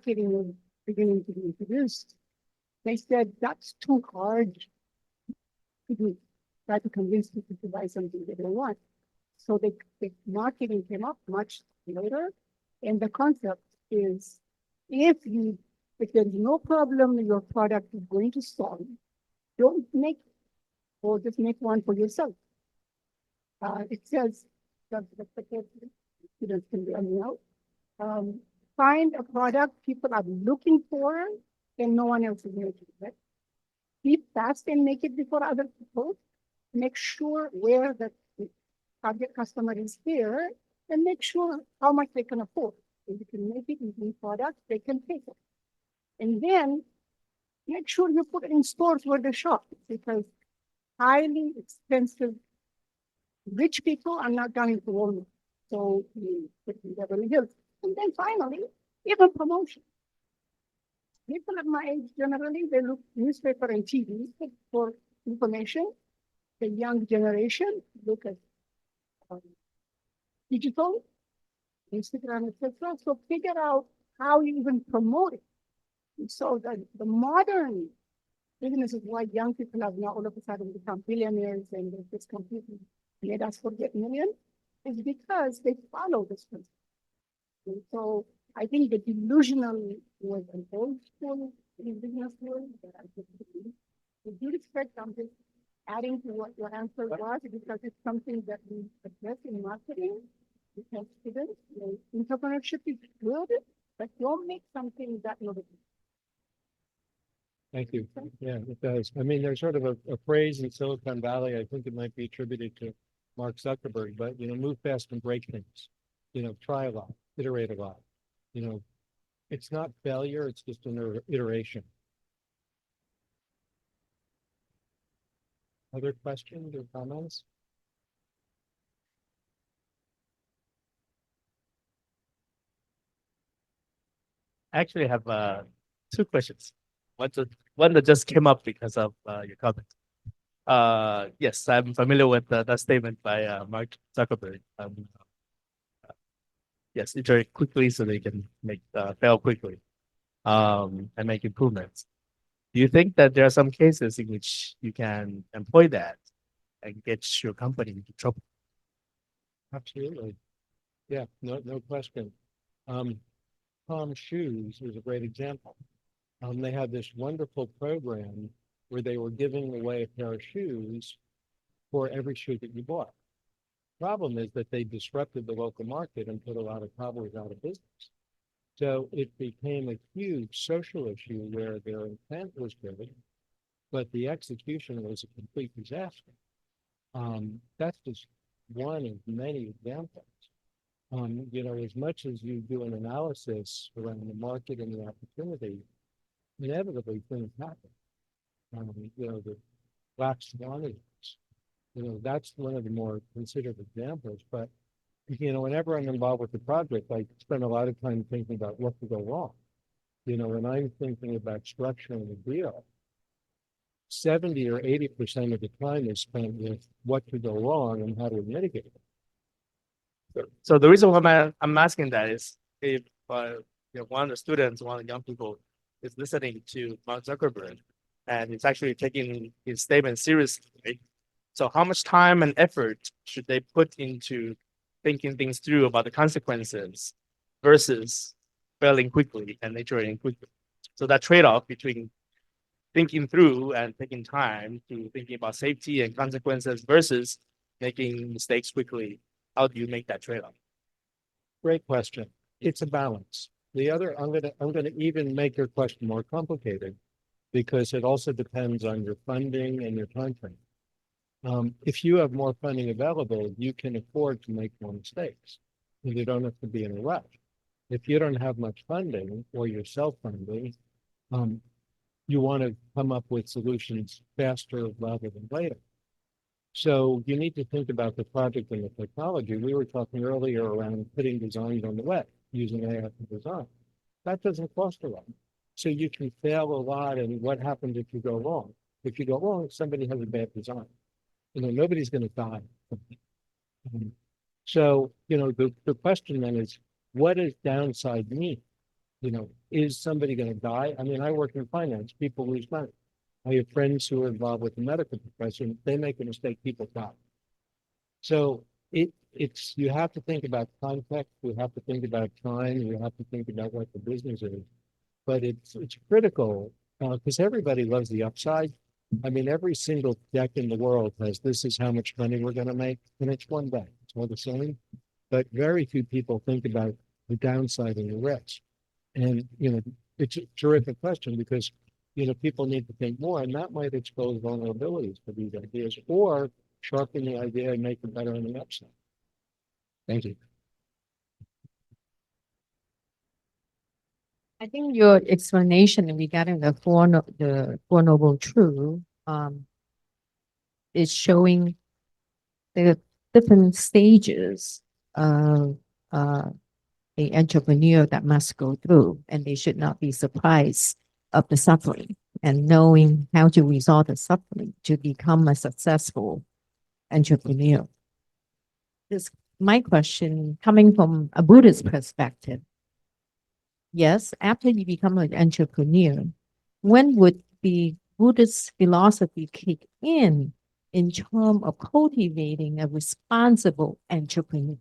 was beginning to be introduced, they said that's too hard to do. Try to convince people to buy something they don't want. So the marketing came up much later, and the concept is if there's no problem your product is going to solve, don't make it, or just make one for yourself. It says that the students can be out. Find a product people are looking for and no one else is making it. Be fast and make it before other people. Make sure where the target customer is here and make sure how much they can afford. If you can make it in product, they can pay for it. And then make sure you put it in stores where they shop, because highly expensive rich people are not going to Walmart. So you put in Beverly Hills. And then finally, even promotion. People at my age, generally, they look newspaper and TV for information. The young generation look at digital, Instagram, etc. So figure out how you even promote it. So that the modern business is why young people have now all of a sudden become billionaires and they just completely made us forget million, is because they follow this principle. And so I think the delusional was an old school in business world that I think with due respect, I'm just adding to what your answer was, because it's something that we address in marketing. Because students, entrepreneurship is good, but don't make something that nobody. Thank you. Yeah, it does. I mean, there's sort of a phrase in Silicon Valley, I think it might be attributed to Mark Zuckerberg, but move fast and break things. Try a lot, iterate a lot. It's not failure, it's just an iteration. Other questions or comments? I actually have two questions. One that just came up because of your comment. Yes, I'm familiar with that statement by Mark Zuckerberg. Yes, iterate quickly so they can make fail quickly, and make improvements. Do you think that there are some cases in which you can employ that and get your company into trouble? Absolutely. Yeah, no question. Tom Shoes is a great example. They had this wonderful program where they were giving away a pair of shoes for every shoe that you bought. Problem is that they disrupted the local market and put a lot of cowboys out of business. So it became a huge social issue where their intent was good, but the execution was a complete disaster. That's just one of many examples. As much as you do an analysis around the market and the opportunity, inevitably things happen. The black swan events, that's one of the more considered examples. But, whenever I'm involved with the project, I spend a lot of time thinking about what could go wrong. When I'm thinking about structuring the deal, 70 or 80% of the time is spent with what could go wrong and how to mitigate it. So the reason why I'm asking that is if one of the students, one of the young people is listening to Mark Zuckerberg and is actually taking his statement seriously. So how much time and effort should they put into thinking things through about the consequences versus failing quickly and iterating quickly? So that trade-off between thinking through and taking time to thinking about safety and consequences versus making mistakes quickly. How do you make that trade-off? Great question. It's a balance. I'm gonna even make your question more complicated because it also depends on your funding and your time frame. If you have more funding available, you can afford to make more mistakes. And you don't have to be in a rush. If you don't have much funding or you're self-funding, you want to come up with solutions faster rather than later. So you need to think about the project and the technology. We were talking earlier around putting designs on the web using AI for design. That doesn't cost a lot. So you can fail a lot, and what happens if you go wrong? If you go wrong, somebody has a bad design. Nobody's going to die. So, the question then is, what does downside mean? Is somebody going to die? I mean, I work in finance, people lose money. I have friends who are involved with the medical profession. They make a mistake, people die. So you have to think about context. You have to think about time. You have to think about what the business is. But it's critical because everybody loves the upside. I mean, every single deck in the world has this is how much money we're going to make, and it's one day. It's all the same. But very few people think about the downside and the risk. And it's a terrific question because people need to think more, and that might expose vulnerabilities for these ideas or sharpen the idea and make it better on the upside. Thank you. I think your explanation regarding the Four Noble Truths is showing the different stages of the entrepreneur that must go through, and they should not be surprised of the suffering and knowing how to resolve the suffering to become a successful entrepreneur. This my question coming from a Buddhist perspective. Yes, after you become an entrepreneur, when would the Buddhist philosophy kick in terms of cultivating a responsible entrepreneur?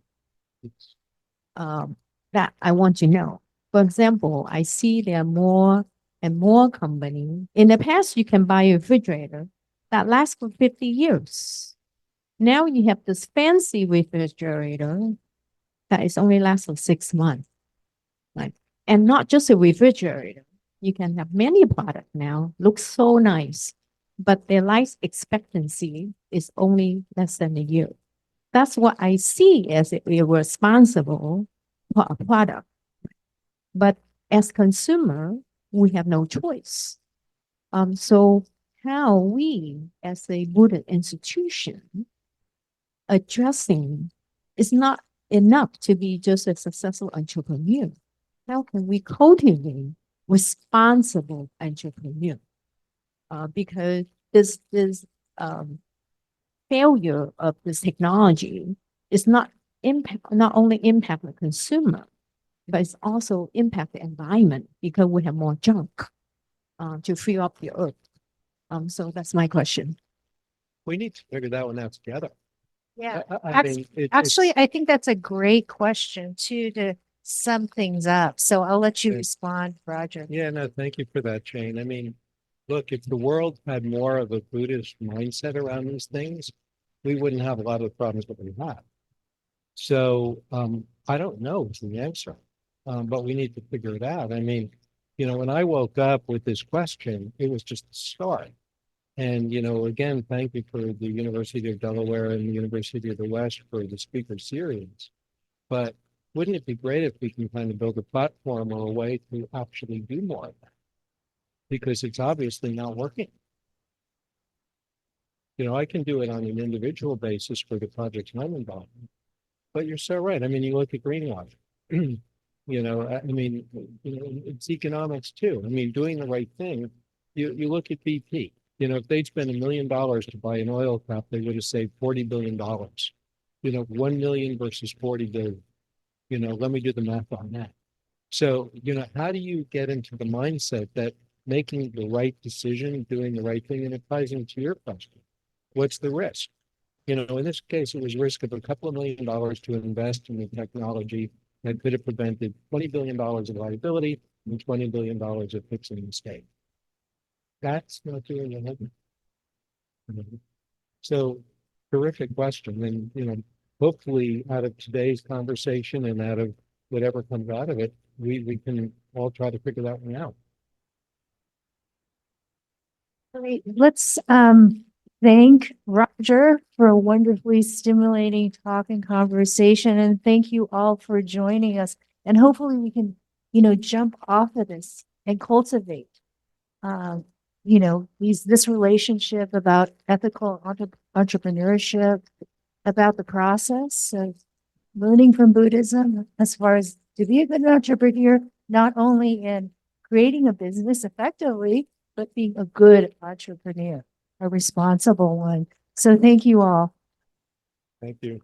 That I want to know. For example, I see there are more and more companies. In the past, you can buy a refrigerator that lasts for 50 years. Now you have this fancy refrigerator that is only lasts for 6 months. And not just a refrigerator. You can have many products now, looks so nice, but their life expectancy is only less than a year. that's what I see as a responsible product. But as consumer, we have no choice. So how we as a Buddhist institution addressing is not enough to be just a successful entrepreneur. How can we cultivate responsible entrepreneur? Because this failure of this technology is not only impact the consumer, but it's also impact the environment because we have more junk to free up the earth. So that's my question. We need to figure that one out together. Yeah. I mean, Actually, I think that's a great question too, to sum things up. So I'll let you Okay. respond, Roger. yeah, no, thank you for that, Jane. I mean, look, if the world had more of a Buddhist mindset around these things, we wouldn't have a lot of the problems that we have. So I don't know is the answer, but we need to figure it out. I mean, you know, when I woke up with this question, it was just the start. And, you know, again, thank you for the University of Delaware and the University of the West for the speaker series. But wouldn't it be great if we can kind of build a platform or a way to actually do more of that? Because it's obviously not working. You know, I can do it on an individual basis for the projects I'm involved in. But you're so right. I mean, you look at greenwashing. You know, I mean, you know, it's economics too. I mean, doing the right thing. You look at BP. You know, if they'd spent $1 million to buy an oil crop, they would have saved $40 billion. You know, 1 million versus 40 billion. You know, let me do the math on that. So, you know, how do you get into the mindset that making the right decision, doing the right thing, and it ties into your question? What's the risk? You know, in this case, it was risk of a couple of $1 million to invest in the technology that could have prevented $20 billion of liability and $20 billion of fixing a mistake. That's not doing anything. So, terrific question. And, you know, hopefully out of today's conversation and out of whatever comes out of it, we can all try to figure that one out. Great. Let's thank Roger for a wonderfully stimulating talk and conversation. And thank you all for joining us. And hopefully we can, you know, jump off of this and cultivate, you know, this relationship about ethical entrepreneurship, about the process of learning from Buddhism as far as to be a good entrepreneur, not only in creating a business effectively, but being a good entrepreneur, a responsible one. So thank you all. Thank you.